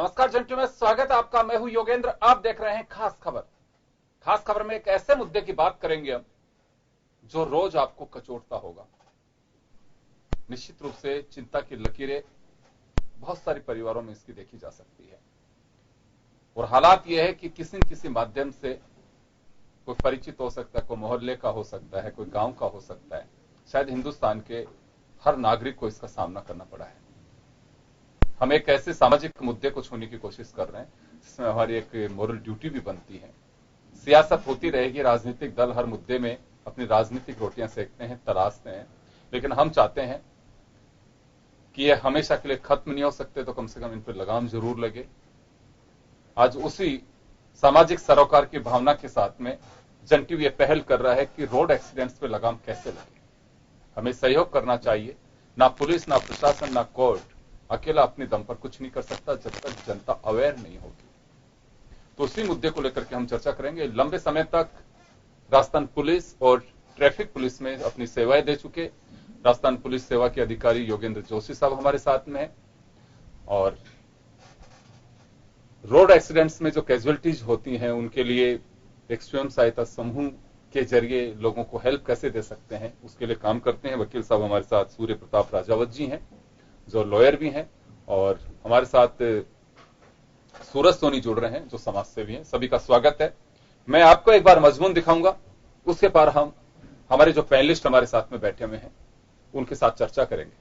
नमस्कार जंटू में स्वागत है आपका। मैं हूं योगेंद्र। आप देख रहे हैं खास खबर। खास खबर में एक ऐसे मुद्दे की बात करेंगे हम जो रोज आपको कचोटता होगा। निश्चित रूप से चिंता की लकीरें बहुत सारे परिवारों में इसकी देखी जा सकती है और हालात यह है कि किसी न किसी माध्यम से कोई परिचित हो सकता है, कोई मोहल्ले का हो सकता है, कोई गांव का हो सकता है। शायद हिंदुस्तान के हर नागरिक को इसका सामना करना पड़ा है। हम एक ऐसे सामाजिक मुद्दे को छूने की कोशिश कर रहे हैं जिसमें हमारी एक मोरल ड्यूटी भी बनती है। सियासत होती रहेगी, राजनीतिक दल हर मुद्दे में अपनी राजनीतिक रोटियां सेकते हैं, तराशते हैं, लेकिन हम चाहते हैं कि ये हमेशा के लिए खत्म नहीं हो सकते, तो कम से कम इन पर लगाम जरूर लगे। आज उसी सामाजिक सरोकार की भावना के साथ में जंटी ये पहल कर रहा है कि रोड एक्सीडेंट्स पे लगाम कैसे लगे। हमें सहयोग करना चाहिए। ना पुलिस, ना प्रशासन, ना कोर्ट अकेला अपने दम पर कुछ नहीं कर सकता जब तक जनता अवेयर नहीं होगी। तो उसी मुद्दे को लेकर के हम चर्चा करेंगे। लंबे समय तक राजस्थान पुलिस और ट्रैफिक पुलिस में अपनी सेवाएं दे चुके राजस्थान पुलिस सेवा के अधिकारी योगेंद्र जोशी साहब हमारे साथ में है और रोड एक्सीडेंट्स में जो कैजुअलिटीज होती हैं उनके लिए एक स्वयं सहायता समूह के जरिए लोगों को हेल्प कैसे दे सकते हैं उसके लिए काम करते हैं। वकील साहब हमारे साथ सूर्य प्रताप राजावत जी हैं जो लॉयर भी हैं और हमारे साथ सूरज सोनी जुड़ रहे हैं जो समाज सेवी हैं। सभी का स्वागत है। मैं आपको एक बार मजमून दिखाऊंगा, उसके बाद हम हमारे जो पैनलिस्ट हमारे साथ में बैठे हुए हैं उनके साथ चर्चा करेंगे।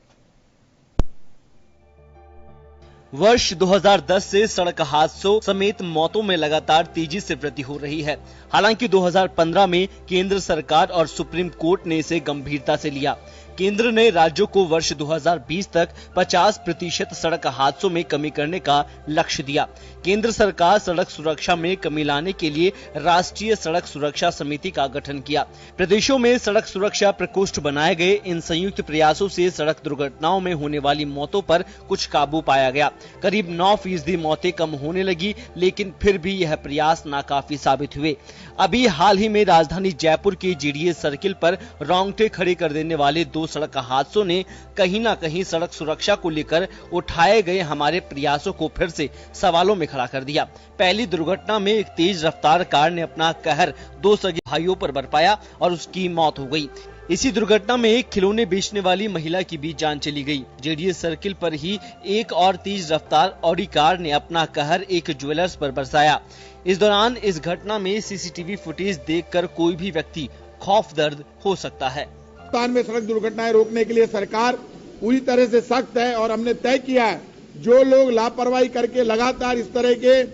वर्ष 2010 से सड़क हादसों समेत मौतों में लगातार तेजी से वृद्धि हो रही है। हालांकि 2015 में केंद्र सरकार और सुप्रीम कोर्ट ने इसे गंभीरता से लिया। केंद्र ने राज्यों को वर्ष 2020 तक 50% सड़क हादसों में कमी करने का लक्ष्य दिया। केंद्र सरकार सड़क सुरक्षा में कमी लाने के लिए राष्ट्रीय सड़क सुरक्षा समिति का गठन किया। प्रदेशों में सड़क सुरक्षा प्रकोष्ठ बनाए गए। इन संयुक्त प्रयासों से सड़क दुर्घटनाओं में होने वाली मौतों पर कुछ काबू पाया गया। करीब 9% मौतें कम होने लगी, लेकिन फिर भी यह प्रयास नाकाफी साबित हुए। अभी हाल ही में राजधानी जयपुर के जीडीएस सर्किल पर रोंगटे खड़े कर देने वाले 2 सड़क हादसों ने कहीं ना कहीं सड़क सुरक्षा को लेकर उठाए गए हमारे प्रयासों को फिर से सवालों में खड़ा कर दिया। पहली दुर्घटना में एक तेज रफ्तार कार ने अपना कहर 2 सगे भाइयों पर बरपाया और उसकी मौत हो गई। इसी दुर्घटना में एक खिलौने बेचने वाली महिला की भी जान चली गई। जेडीएस सर्किल पर ही एक और तेज रफ्तार ऑडी कार ने अपना कहर एक ज्वेलर्स पर बरसाया। इस दौरान इस घटना में सीसीटीवी फुटेज देखकर कोई भी व्यक्ति खौफदर्द हो सकता है। हिंदुस्तान में सड़क दुर्घटनाएं रोकने के लिए सरकार पूरी तरह से सख्त है और हमने तय किया है जो लोग लापरवाही करके लगातार इस तरह के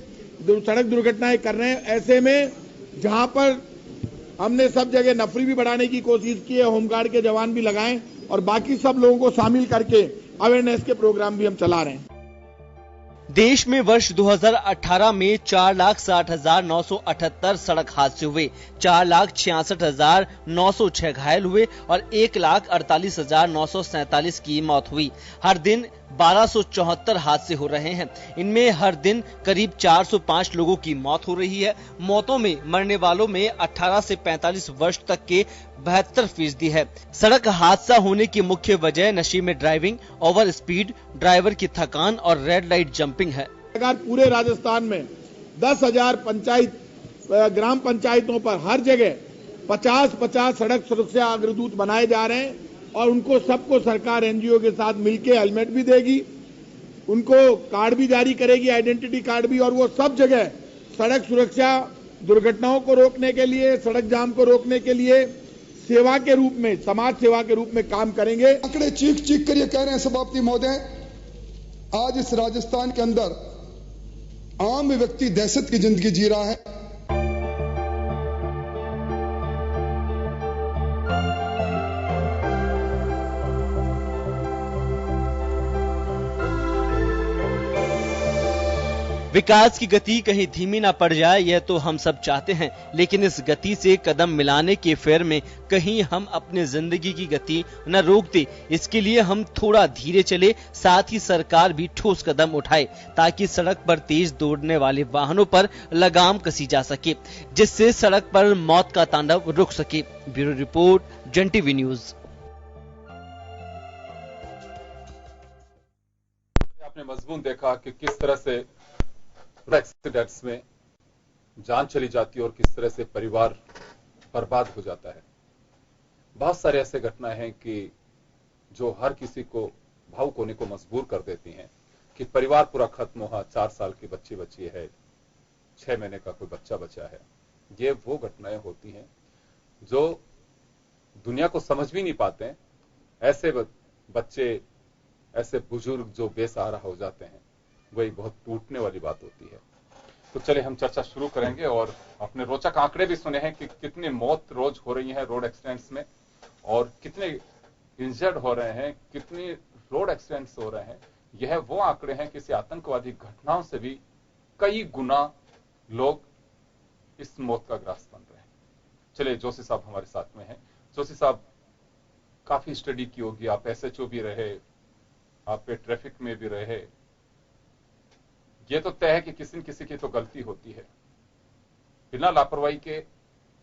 सड़क दुर्घटनाएं कर रहे हैं, ऐसे में जहां पर हमने सब जगह नफरी भी बढ़ाने की कोशिश की है, होमगार्ड के जवान भी लगाएं और बाकी सब लोगों को शामिल करके अवेयरनेस के प्रोग्राम भी हम चला रहे हैं। देश में वर्ष 2018 में 4,60,978 सड़क हादसे हुए, 4,66,906 घायल हुए और 1,48,947 की मौत हुई। हर दिन 1274 हादसे हो रहे हैं। इनमें हर दिन करीब 405 लोगों की मौत हो रही है। मौतों में मरने वालों में 18 से 45 वर्ष तक के 72% है। सड़क हादसा होने की मुख्य वजह नशे में ड्राइविंग, ओवर स्पीड, ड्राइवर की थकान और रेड लाइट जंपिंग है। सरकार पूरे राजस्थान में 10,000 पंचायत ग्राम पंचायतों पर हर जगह 50-50 सड़क सुरक्षा अग्रदूत बनाए जा रहे हैं और उनको सबको सरकार एनजीओ के साथ मिलकर हेलमेट भी देगी, उनको कार्ड भी जारी करेगी, आइडेंटिटी कार्ड भी, और वो सब जगह सड़क सुरक्षा दुर्घटनाओं को रोकने के लिए, सड़क जाम को रोकने के लिए सेवा के रूप में, समाज सेवा के रूप में काम करेंगे। आंकड़े चीख कर ये कह रहे हैं सभापति महोदय, आज इस राजस्थान के अंदर आम व्यक्ति दहशत की जिंदगी जी रहा है। विकास की गति कहीं धीमी ना पड़ जाए, यह तो हम सब चाहते हैं, लेकिन इस गति से कदम मिलाने के फेर में कहीं हम अपने जिंदगी की गति न रोक दे। इसके लिए हम थोड़ा धीरे चले, साथ ही सरकार भी ठोस कदम उठाए ताकि सड़क पर तेज दौड़ने वाले वाहनों पर लगाम कसी जा सके, जिससे सड़क पर मौत का तांडव रुक सके। ब्यूरो रिपोर्ट, जन टीवी न्यूज। आपने मजमून देखा कि किस तरह से एक्सीडेंट्स में जान चली जाती है और किस तरह से परिवार बर्बाद हो जाता है। बहुत सारे ऐसे घटनाएं हैं कि जो हर किसी को भावुक होने को मजबूर कर देती हैं कि परिवार पूरा खत्म हुआ, 4 साल की बच्ची है, 6 महीने का कोई बच्चा बचा है। ये वो घटनाएं होती हैं जो दुनिया को समझ भी नहीं पाते हैं। ऐसे बच्चे, ऐसे बुजुर्ग जो बेसहारा हो जाते हैं, वही बहुत टूटने वाली बात होती है। तो चलिए हम चर्चा शुरू करेंगे और अपने रोचक आंकड़े भी सुने हैं कि कितनी मौत रोज हो रही है रोड एक्सीडेंट्स में और कितने इंजर्ड हो रहे हैं, कितनी रोड एक्सीडेंट्स हो रहे हैं। यह वो आंकड़े हैं किसी आतंकवादी घटनाओं से भी कई गुना लोग इस मौत का ग्रास बन रहे हैं। चलिए जोशी साहब हमारे साथ में हैं। जोशी साहब, काफी स्टडी की होगी, आप SHO भी रहे, आप पे ट्रैफिक में भी रहे। ये तो तय है कि किसी न किसी की तो गलती होती है, बिना लापरवाही के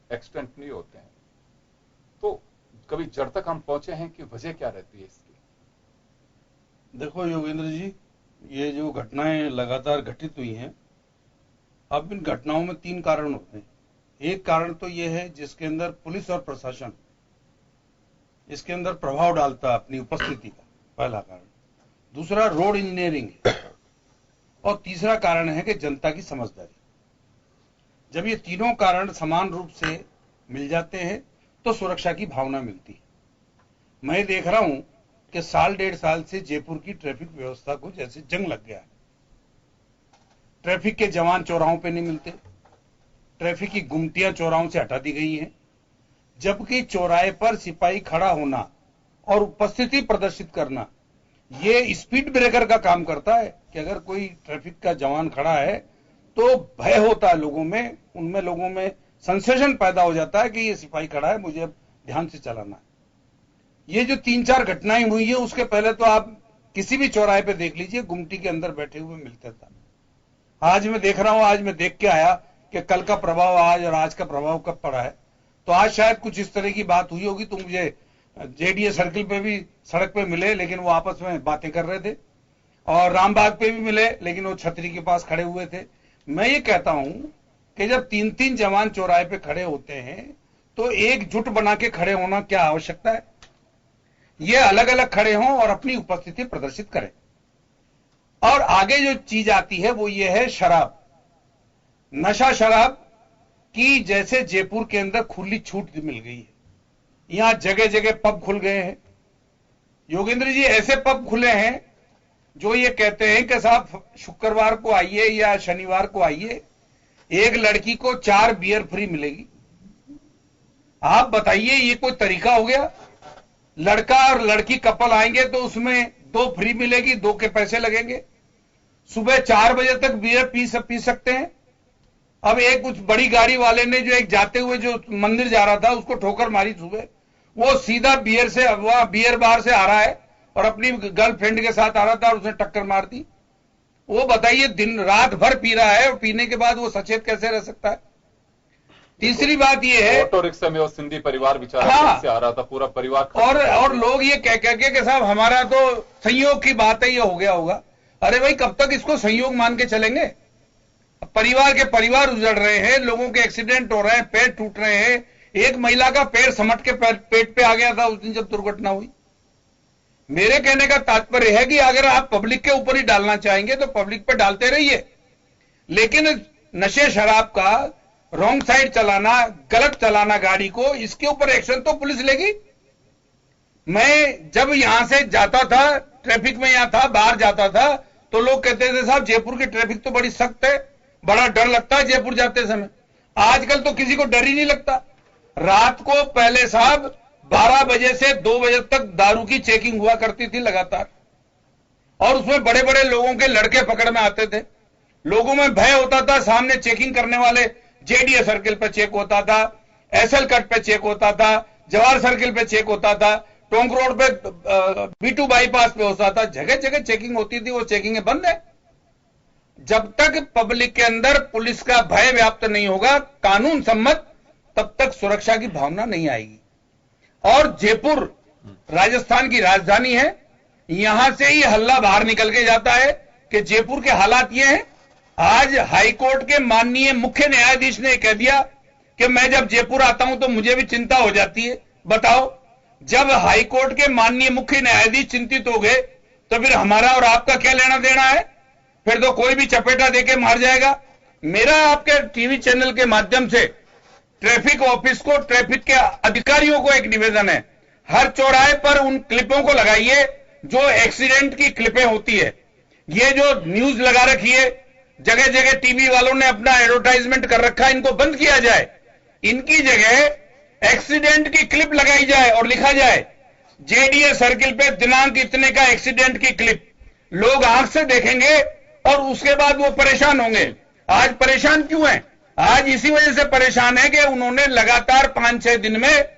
एक्सीडेंट नहीं होते हैं। तो कभी जड़ तक हम पहुंचे हैं कि वजह क्या रहती है इसकी? देखो योगेंद्र जी, ये जो घटनाएं लगातार घटित हुई हैं, अब इन घटनाओं में 3 कारण होते हैं। एक कारण तो ये है जिसके अंदर पुलिस और प्रशासन इसके अंदर प्रभाव डालता है अपनी उपस्थिति का, पहला कारण। दूसरा रोड इंजीनियरिंग है और तीसरा कारण है कि जनता की समझदारी। जब ये तीनों कारण समान रूप से मिल जाते हैं तो सुरक्षा की भावना मिलती है। मैं देख रहा हूं कि साल 1.5 साल से जयपुर की ट्रैफिक व्यवस्था को जैसे जंग लग गया है। ट्रैफिक के जवान चौराहों पे नहीं मिलते, ट्रैफिक की गुमटियां चौराहों से हटा दी गई हैं, जबकि चौराहे पर सिपाही खड़ा होना और उपस्थिति प्रदर्शित करना ये स्पीड ब्रेकर का काम करता है कि अगर कोई ट्रैफिक का जवान खड़ा है तो भय होता है लोगों में, उनमें लोगों में सेंसेशन पैदा हो जाता है कि ये सिपाही खड़ा है, मुझे अब ध्यान से चलाना है। ये जो 3-4 घटनाएं हुई है, उसके पहले तो आप किसी भी चौराहे पे देख लीजिए, गुमटी के अंदर बैठे हुए मिलता था। आज मैं देख रहा हूं, आज मैं देख के आया कि कल का प्रभाव आज और आज का प्रभाव कब पड़ा है। तो आज शायद कुछ इस तरह की बात हुई होगी, तो मुझे JDA सर्किल पे भी सड़क पे मिले, लेकिन वो आपस में बातें कर रहे थे, और रामबाग पे भी मिले, लेकिन वो छतरी के पास खड़े हुए थे। मैं ये कहता हूं कि जब 3-3 जवान चौराहे पे खड़े होते हैं तो एकजुट बना के खड़े होना क्या आवश्यकता है? ये अलग अलग खड़े हों और अपनी उपस्थिति प्रदर्शित करें। और आगे जो चीज आती है वो ये है शराब, नशा शराब की जैसे जयपुर के अंदर खुली छूट मिल गई है। यहां जगह जगह पब खुल गए हैं। योगेंद्र जी, ऐसे पब खुले हैं जो ये कहते हैं कि साहब शुक्रवार को आइए या शनिवार को आइए, एक लड़की को 4 बियर फ्री मिलेगी। आप बताइए, ये कोई तरीका हो गया? लड़का और लड़की कपल आएंगे तो उसमें 2 फ्री मिलेगी, 2 के पैसे लगेंगे। सुबह 4 बजे तक बियर पी सकते हैं। अब एक कुछ बड़ी गाड़ी वाले ने जो एक जाते हुए जो मंदिर जा रहा था उसको ठोकर मारी सुबह, वो सीधा बियर से वहां बियर बार से आ रहा है और अपनी गर्लफ्रेंड के साथ आ रहा था और उसने टक्कर मार दी। वो बताइए, दिन रात भर पी रहा है और पीने के बाद वो सचेत कैसे रह सकता है? तीसरी बात ये है, ऑटो रिक्शा में वो सिंधी परिवार बेचारा से आ रहा था, पूरा परिवार, और लोग ये कह के साहब हमारा तो संयोग की बात है, ये हो गया होगा। अरे भाई, कब तक इसको संयोग मान के चलेंगे? परिवार के परिवार उजड़ रहे हैं, लोगों के एक्सीडेंट हो रहे हैं, पैर टूट रहे हैं। एक महिला का पैर समट के पेट पे आ गया था उस दिन जब दुर्घटना हुई। मेरे कहने का तात्पर्य है कि अगर आप पब्लिक के ऊपर ही डालना चाहेंगे तो पब्लिक पे डालते रहिए, लेकिन नशे शराब का रॉन्ग साइड चलाना, गलत चलाना गाड़ी को, इसके ऊपर एक्शन तो पुलिस लेगी। मैं जब यहां से जाता था, ट्रैफिक में यहां था, बाहर जाता था, तो लोग कहते थे साहब जयपुर की ट्रैफिक तो बड़ी सख्त है, बड़ा डर लगता है जयपुर जाते समय। आजकल तो किसी को डर ही नहीं लगता। रात को पहले साहब 12 बजे से 2 बजे तक दारू की चेकिंग हुआ करती थी लगातार, और उसमें बड़े बड़े लोगों के लड़के पकड़ में आते थे। लोगों में भय होता था, सामने चेकिंग करने वाले JDA सर्किल पे चेक होता था, SL कट पे चेक होता था, जवाहर सर्किल पे चेक होता था, टोंक रोड पे B2 बाईपास पे होता था, जगह जगह चेकिंग होती थी। वो चेकिंग बंद है। जब तक पब्लिक के अंदर पुलिस का भय व्याप्त नहीं होगा, कानून सम्मत, तब तक सुरक्षा की भावना नहीं आएगी। और जयपुर राजस्थान की राजधानी है, यहां से ही हल्ला बाहर निकल के जाता है कि जयपुर के हालात ये हैं। आज हाईकोर्ट के माननीय मुख्य न्यायाधीश ने कह दिया कि मैं जब जयपुर आता हूं तो मुझे भी चिंता हो जाती है। बताओ, जब हाईकोर्ट के माननीय मुख्य न्यायाधीश चिंतित हो गए तो फिर हमारा और आपका क्या लेना देना है? फिर तो कोई भी चपेटा देके मार जाएगा। मेरा आपके टीवी चैनल के माध्यम से ट्रैफिक ऑफिस को, ट्रैफिक के अधिकारियों को एक निवेदन है, हर चौराहे पर उन क्लिपों को लगाइए जो एक्सीडेंट की क्लिपें होती है। ये जो न्यूज लगा रखी है, जगह जगह टीवी वालों ने अपना एडवर्टाइजमेंट कर रखा है, इनको बंद किया जाए। इनकी जगह एक्सीडेंट की क्लिप लगाई जाए और लिखा जाए जेडीए सर्किल पे दिनांक इतने का एक्सीडेंट की क्लिप। लोग आंख से देखेंगे और उसके बाद वो परेशान होंगे। आज परेशान क्यों हैं? आज इसी वजह से परेशान है कि उन्होंने लगातार 5-6 दिन में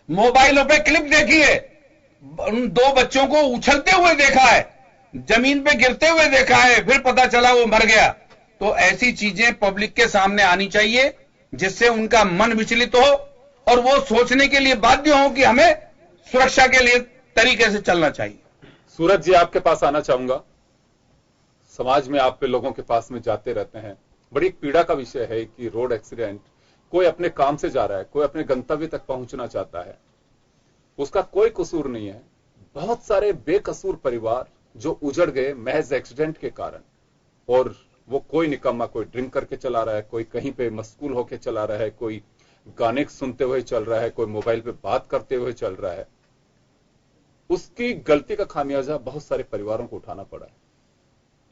मोबाइलों पे क्लिप देखी है, उन 2 बच्चों को उछलते हुए देखा है, जमीन पे गिरते हुए देखा है, फिर पता चला वो मर गया। तो ऐसी चीजें पब्लिक के सामने आनी चाहिए जिससे उनका मन विचलित हो और वो सोचने के लिए बाध्य हो कि हमें सुरक्षा के लिए तरीके से चलना चाहिए। सूरज जी, आपके पास आना चाहूंगा। समाज में आप पे लोगों के पास में जाते रहते हैं, बड़ी पीड़ा का विषय है कि रोड एक्सीडेंट, कोई अपने काम से जा रहा है, कोई अपने गंतव्य तक पहुंचना चाहता है, उसका कोई कसूर नहीं है। बहुत सारे बेकसूर परिवार जो उजड़ गए महज एक्सीडेंट के कारण, और वो कोई निकम्मा, कोई ड्रिंक करके चला रहा है, कोई कहीं पे मशगूल होके चला रहा है, कोई गाने सुनते हुए चल रहा है, कोई मोबाइल पे बात करते हुए चल रहा है। उसकी गलती का खामियाजा बहुत सारे परिवारों को उठाना पड़ा है।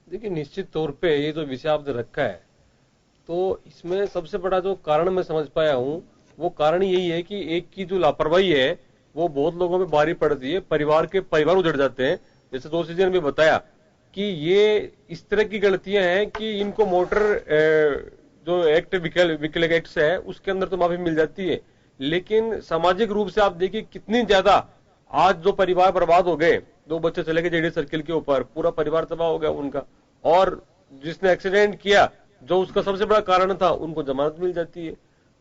देखिए, निश्चित तौर पे ये जो विषय आपने रखा है, तो इसमें सबसे बड़ा जो कारण मैं समझ पाया हूं, वो कारण यही है कि एक की जो लापरवाही है वो बहुत लोगों पे भारी पड़ती है, परिवार उजड़ जाते हैं। जैसे 2 सीजन में बताया कि ये इस तरह की गलतियां हैं कि इनको मोटर जो एक्ट व्हीकल एक्ट है उसके अंदर तो माफी मिल जाती है, लेकिन सामाजिक रूप से आप देखिए कितनी ज्यादा आज जो परिवार बर्बाद हो गए। 2 बच्चे चले गए जेडी सर्किल के ऊपर, पूरा परिवार तबाह हो गया उनका। और जिसने एक्सीडेंट किया, जो उसका सबसे बड़ा कारण था, उनको जमानत मिल जाती है।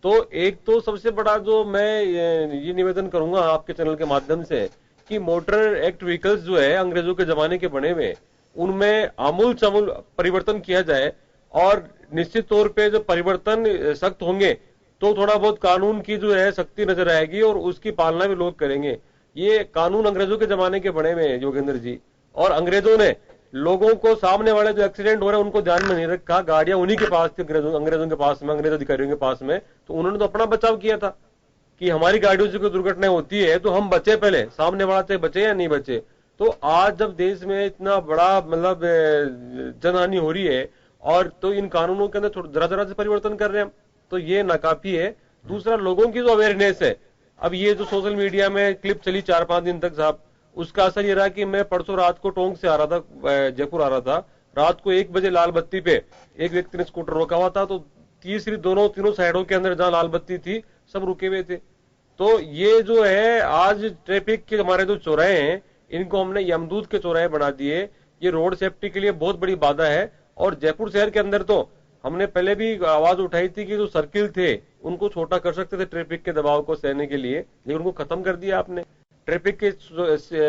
तो एक तो सबसे बड़ा जो मैं ये निवेदन करूंगा आपके चैनल के माध्यम से कि मोटर एक्ट व्हीकल्स जो है अंग्रेजों के जमाने के बने हुए, उनमें आमूल चमूल परिवर्तन किया जाए। और निश्चित तौर पे जो परिवर्तन सख्त होंगे तो थोड़ा बहुत कानून की जो है सख्ती नजर आएगी और उसकी पालना भी लोग करेंगे। ये कानून अंग्रेजों के जमाने के बने हुए हैं योगेंद्र जी, और अंग्रेजों ने लोगों को, सामने वाले जो एक्सीडेंट हो रहे हैं उनको ध्यान में नहीं रखा। गाड़ियां उन्हीं के पास थी, अंग्रेजों के पास में, अंग्रेज अधिकारियों के पास में, तो उन्होंने तो अपना बचाव किया था कि हमारी गाड़ियों से कोई दुर्घटना होती है तो हम बचे, पहले सामने वाला से बचे या नहीं बचे। तो आज जब देश में इतना बड़ा मतलब जनहानि हो रही है और तो इन कानूनों के अंदर जरा से परिवर्तन कर रहे हैं, तो ये नाकाफी है। दूसरा, लोगों की जो अवेयरनेस है, अब ये जो सोशल मीडिया में क्लिप चली 4-5 दिन तक साहब, उसका असर ये रहा कि मैं परसों रात को टोंक से आ रहा था, जयपुर आ रहा था, रात को 1 बजे लाल बत्ती पे एक व्यक्ति ने स्कूटर रोका हुआ था, तो तीनों साइडों के अंदर जहां लाल बत्ती थी सब रुके हुए थे। तो ये जो है आज ट्रैफिक के हमारे जो चौराहे हैं, इनको हमने यमदूत के चौराहे बना दिए। ये रोड सेफ्टी के लिए बहुत बड़ी बाधा है। और जयपुर शहर के अंदर तो हमने पहले भी आवाज उठाई थी कि जो सर्किल थे उनको छोटा कर सकते थे ट्रैफिक के दबाव को सहने के लिए, लेकिन उनको खत्म कर दिया आपने। ट्रैफिक के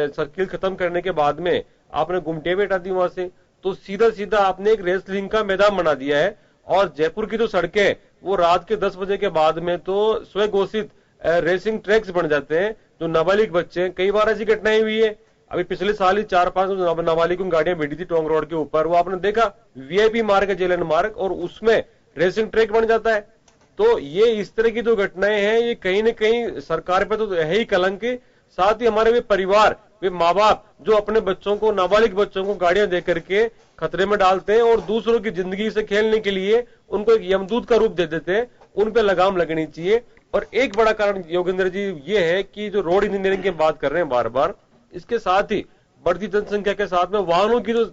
सर्किल खत्म करने के बाद में आपने गुमटे भी हटा दी वहां से, तो सीधा सीधा आपने एक रेसलिंग का मैदान बना दिया है। और जयपुर की जो सड़कें वो रात के 10 बजे के बाद में तो स्वघोषित रेसिंग ट्रैक्स बन जाते हैं। जो नाबालिग बच्चे, कई बार ऐसी घटनाएं हुई है, अभी पिछले साल ही 4-5 नाबालिग गाड़ियां बैठी थी टोंक रोड के ऊपर, वो आपने देखा वीआईपी मार्ग है, जेलन मार्ग, और उसमें रेसिंग ट्रैक बन जाता है। तो ये इस तरह की जो घटनाएं हैं, ये कहीं न कहीं सरकार पे तो है ही कलंक, साथ ही हमारे वे परिवार, वे माँ बाप जो अपने बच्चों को, नाबालिग बच्चों को गाड़ियां दे करके खतरे में डालते हैं और दूसरों की जिंदगी से खेलने के लिए उनको एक यमदूत का रूप दे देते हैं, उन पे लगाम लगनी चाहिए। और एक बड़ा कारण योगेंद्र जी ये है कि जो रोड इंजीनियरिंग की बात कर रहे हैं बार बार, इसके साथ ही बढ़ती जनसंख्या के साथ में वाहनों की जो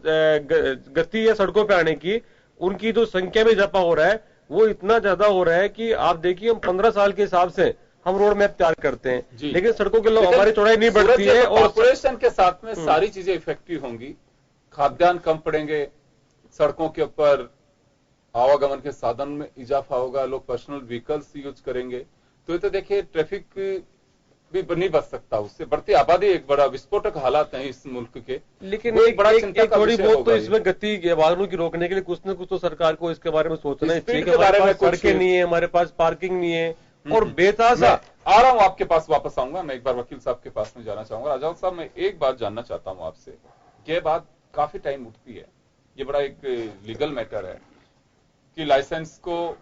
गति है सड़कों पे आने की, उनकी जो संख्या में इजाफा हो रहा है वो इतना ज्यादा हो रहा है कि आप देखिए हम 15 साल के हिसाब से हम रोड मैप तैयार करते हैं, लेकिन सड़कों के हमारी चौड़ाई नहीं बढ़ती है। और पॉपुलेशन के साथ में सारी चीजें इफेक्टिव होंगी, खाद्यान्न कम पड़ेंगे, सड़कों के ऊपर आवागमन के साधन में इजाफा होगा, लोग पर्सनल व्हीकल्स यूज करेंगे। तो ये तो देखिए ट्रैफिक भी नहीं बच सकता। उससे बढ़ती आबादी एक बड़ा विस्फोटक हालात हैं इस मुल्क के। लेकिन वो एक बड़ा चिंता का थोड़ी विषय बहुत होगा तो ये। इसमें गति वाहनों की रोकने के लिए कुछ न कुछ तो सरकार को इसके बारे में सोचना स्पीड चाहिए। के बारे में हमारे पास कुछ- सड़कें नहीं है, हमारे पास पार्किंग नहीं है, और मैं बेतासा आ रहा हूं आपके पास, वापस आऊंगा। मैं एक बार वकील साहब के पास में जाना चाहूंगा। राजा साहब, मैं एक बात जानना चाहता हूं आपसे। ये बात काफी टाइम उठती है, ये बड़ा एक लीगल मैटर है कि लाइसेंस को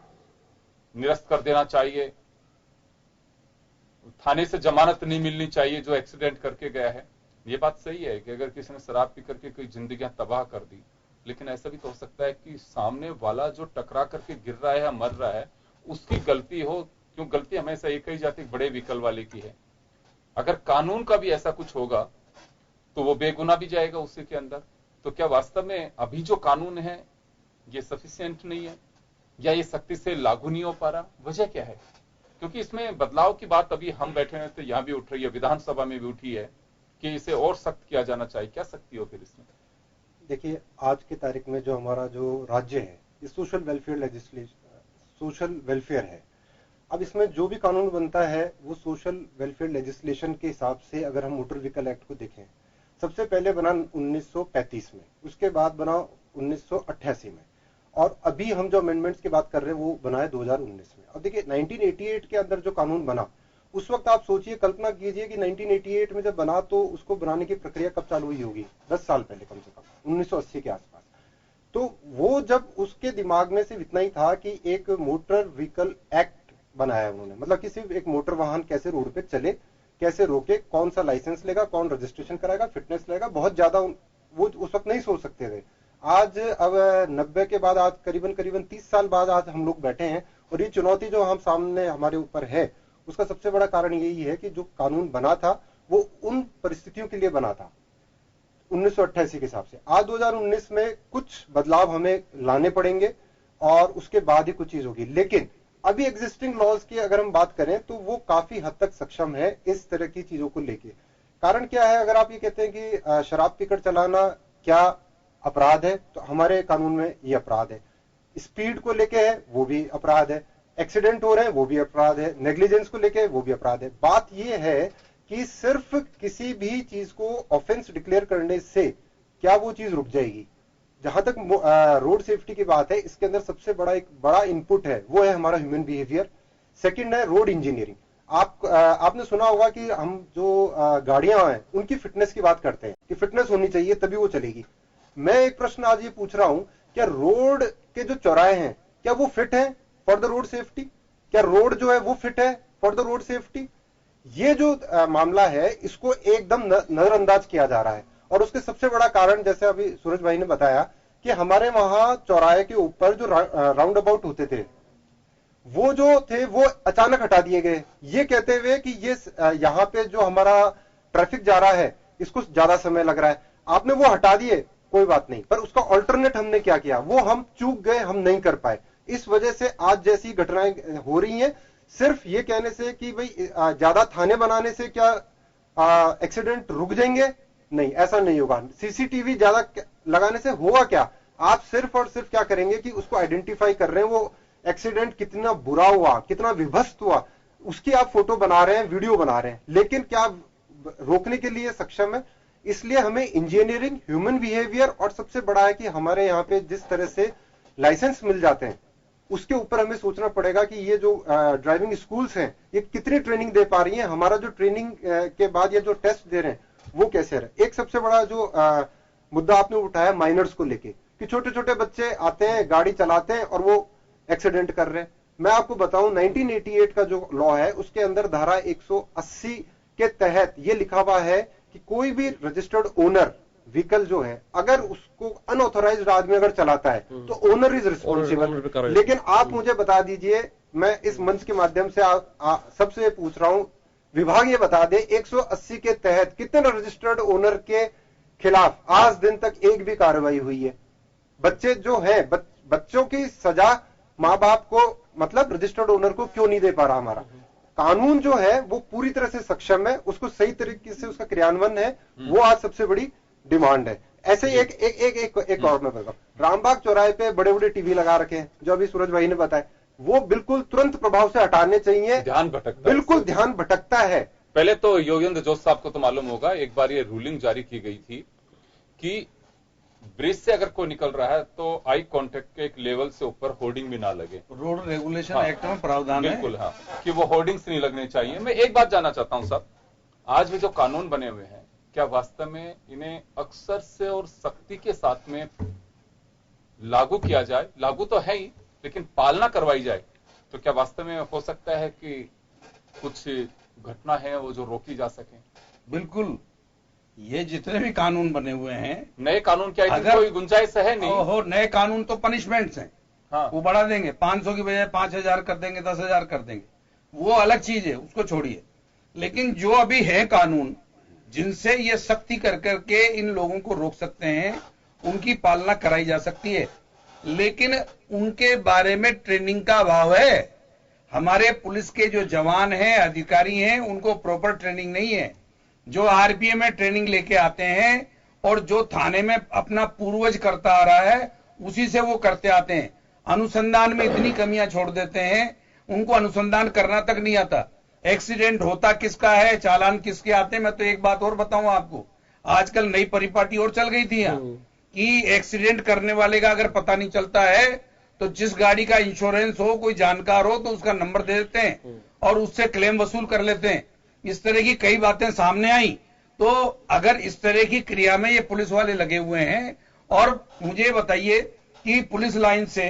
निरस्त कर देना चाहिए, थाने से जमानत नहीं मिलनी चाहिए जो एक्सीडेंट करके गया है। ये बात सही है कि अगर किसी ने शराब पी करके कोई जिंदगियां तबाह कर दी, लेकिन ऐसा भी तो हो सकता है कि सामने वाला जो टकरा करके गिर रहा है या मर रहा है उसकी गलती हो। क्यों, गलती हमेशा एक ही जाती बड़े व्हीकल वाले की है। अगर कानून का भी ऐसा कुछ होगा तो वो बेगुनाह भी जाएगा उसी के अंदर। तो क्या वास्तव में अभी जो कानून है ये सफिशिएंट नहीं है, या ये सख्ती से लागू नहीं हो पा रहा? वजह क्या है? क्योंकि इसमें बदलाव की बात अभी हम बैठे हैं तो यहां भी उठ रही है, विधानसभा में भी उठी है कि इसे और सख्त किया जाना चाहिए। क्या सख्ती हो फिर इसमें? देखिए, आज की तारीख में जो हमारा जो राज्य है ये सोशल वेलफेयर है। अब इसमें जो भी कानून बनता है वो सोशल वेलफेयर लेजिस्लेशन के हिसाब से, अगर हम मोटर व्हीकल एक्ट को देखें, सबसे पहले बना 1935 में, उसके बाद बना 1988 में, और अभी हम जो अमेंडमेंट्स की बात कर रहे हैं वो बना है 2019 में। अब देखिए 1988 के अंदर जो कानून बना, उस वक्त आप सोचिए, कल्पना कीजिए कि 1988 में जब बना तो उसको बनाने की प्रक्रिया कब चालू हुई होगी? 10 साल पहले कम से कम, 1980 के आसपास। तो वो जब उसके दिमाग में सिर्फ इतना ही था कि एक मोटर व्हीकल एक्ट बनाया उन्होंने, मतलब कि सिर्फ एक मोटर वाहन कैसे रोड पे चले, कैसे रोके, कौन सा लाइसेंस लेगा, कौन रजिस्ट्रेशन कराएगा, फिटनेस लेगा, बहुत ज्यादा वो उस वक्त नहीं सोच सकते थे। आज अब 90 के बाद, आज करीबन 30 साल बाद आज हम लोग बैठे हैं, और ये चुनौती जो हम सामने हमारे ऊपर है, उसका सबसे बड़ा कारण यही है कि जो कानून बना था वो उन परिस्थितियों के लिए बना था 1988 के हिसाब से। आज 2019 में कुछ बदलाव हमें लाने पड़ेंगे और उसके बाद ही कुछ चीज होगी। लेकिन अभी एग्जिस्टिंग लॉज की अगर हम बात करें तो वो काफी हद तक सक्षम है इस तरह की चीजों को लेके। कारण क्या है? अगर आप ये कहते हैं कि शराब पीकर चलाना क्या अपराध है, तो हमारे कानून में ये अपराध है। स्पीड को लेके है वो भी अपराध है, एक्सीडेंट हो रहे हैं वो भी अपराध है, नेग्लिजेंस को लेके वो भी अपराध है। बात ये है कि सिर्फ किसी भी चीज को ऑफेंस डिक्लेयर करने से क्या वो चीज रुक जाएगी? जहां तक रोड सेफ्टी की बात है, इसके अंदर सबसे बड़ा एक बड़ा इनपुट है वो है हमारा ह्यूमन बिहेवियर। सेकंड है रोड इंजीनियरिंग। आपने सुना होगा कि हम जो गाड़ियां हैं उनकी फिटनेस की बात करते हैं कि फिटनेस होनी चाहिए तभी वो चलेगी। मैं एक प्रश्न आज ये पूछ रहा हूं, क्या रोड के जो चौराहे हैं क्या वो फिट है फॉर द रोड सेफ्टी? क्या रोड जो है वो फिट है फॉर द रोड सेफ्टी? ये जो मामला है इसको एकदम नजरअंदाज किया जा रहा है। और उसके सबसे बड़ा कारण, जैसे अभी सूरज भाई ने बताया, कि हमारे वहां चौराहे के ऊपर जो राउंड अबाउट होते थे वो जो थे वो अचानक हटा दिए गए, ये कहते हुए कि ये यहाँ पे जो हमारा ट्रैफिक जा रहा है इसको ज्यादा समय लग रहा है। आपने वो हटा दिए, कोई बात नहीं, पर उसका ऑल्टरनेट हमने क्या किया वो हम चूक गए, हम नहीं कर पाए। इस वजह से आज जैसी घटनाएं हो रही हैं, सिर्फ ये कहने से कि भाई ज्यादा थाने बनाने से क्या एक्सीडेंट रुक जाएंगे, नहीं, ऐसा नहीं होगा। सीसीटीवी ज्यादा लगाने से होगा क्या? आप सिर्फ और सिर्फ क्या करेंगे कि उसको आइडेंटिफाई कर रहे हैं, वो एक्सीडेंट कितना बुरा हुआ, कितना विभत्स हुआ, उसकी आप फोटो बना रहे हैं, वीडियो बना रहे हैं, लेकिन क्या रोकने के लिए सक्षम है? इसलिए हमें इंजीनियरिंग, ह्यूमन बिहेवियर, और सबसे बड़ा है कि हमारे यहाँ पे जिस तरह से लाइसेंस मिल जाते हैं उसके ऊपर हमें सोचना पड़ेगा कि ये जो ड्राइविंग स्कूल्स हैं ये कितनी ट्रेनिंग दे पा रही हैं, हमारा जो ट्रेनिंग के बाद ये जो टेस्ट दे रहे हैं वो कैसे है। एक सबसे बड़ा जो मुद्दा आपने उठाया माइनर्स को लेके, कि छोटे छोटे बच्चे आते हैं, गाड़ी चलाते हैं और वो एक्सीडेंट कर रहे हैं। मैं आपको बताऊं 1988 का जो लॉ है उसके अंदर धारा 180 के तहत ये लिखा हुआ है कि कोई भी रजिस्टर्ड ओनर व्हीकल जो है, अगर उसको अनऑथोराइज्ड आदमी अगर चलाता है तो ओनर इज रिस्पॉन्सिबल। लेकिन आप मुझे बता दीजिए, मैं इस मंच के माध्यम से सबसे पूछ रहा हूं, विभाग ये बता दे 180 के तहत कितने रजिस्टर्ड ओनर के खिलाफ आज दिन तक एक भी कार्रवाई हुई है? बच्चे जो है, बच्चों की सजा माँ बाप को, मतलब रजिस्टर्ड ओनर को क्यों नहीं दे पा रहा? हमारा कानून जो है वो पूरी तरह से सक्षम है, उसको सही तरीके से उसका क्रियान्वयन है, वो आज सबसे बड़ी डिमांड है। ऐसे एक और मैं बताऊं, रामबाग चौराहे पे बड़े बड़े टीवी लगा रखे हैं, जो अभी सूरज भाई ने बताया, वो बिल्कुल तुरंत प्रभाव से हटाने चाहिए। ध्यान भटकता, बिल्कुल ध्यान भटकता है। पहले तो योगेंद्र जोश साहब को तो मालूम होगा, एक बार ये रूलिंग जारी की गई थी कि ब्रिज से अगर कोई निकल रहा है तो आई कांटेक्ट के एक लेवल से ऊपर होर्डिंग भी ना लगे। रोड रेगुलेशन हाँ, एक्ट में प्रावधान है बिल्कुल, हाँ, कि वो होर्डिंग्स नहीं लगने चाहिए। मैं एक बात जानना चाहता हूं साहब, आज भी जो कानून बने हुए हैं, क्या वास्तव में इन्हें अक्सर से और सख्ती के साथ में लागू किया जाए? लागू तो है ही, लेकिन पालना करवाई जाए तो क्या वास्तव में हो सकता है कि कुछ घटना है वो जो रोकी जा सके? बिल्कुल, ये जितने भी कानून बने हुए हैं, नए कानून क्या अगर कोई गुंजाइश है नहीं? हो नए कानून तो पनिशमेंट्स हैं, हाँ, वो बढ़ा देंगे, 500 की बजाय 5000 कर देंगे, 10,000 कर देंगे, वो अलग चीज है, उसको छोड़िए। लेकिन जो अभी है कानून जिनसे ये सख्ती कर करके इन लोगों को रोक सकते हैं, उनकी पालना कराई जा सकती है, लेकिन उनके बारे में ट्रेनिंग का अभाव है। हमारे पुलिस के जो जवान हैं, अधिकारी हैं, उनको प्रॉपर ट्रेनिंग नहीं है। जो आरपीएम में ट्रेनिंग लेके आते हैं और जो थाने में अपना पूर्वज करता आ रहा है उसी से वो करते आते हैं। अनुसंधान में इतनी कमियां छोड़ देते हैं, उनको अनुसंधान करना तक नहीं आता। एक्सीडेंट होता किसका है, चालान किसके आते हैं। मैं तो एक बात और बताऊं आपको, आजकल नई परिपाटी और चल गई थी यहाँ कि एक्सीडेंट करने वाले का अगर पता नहीं चलता है तो जिस गाड़ी का इंश्योरेंस हो, कोई जानकार हो तो उसका नंबर दे देते हैं और उससे क्लेम वसूल कर लेते हैं। इस तरह की कई बातें सामने आई। तो अगर इस तरह की क्रिया में ये पुलिस वाले लगे हुए हैं, और मुझे बताइए कि पुलिस लाइन से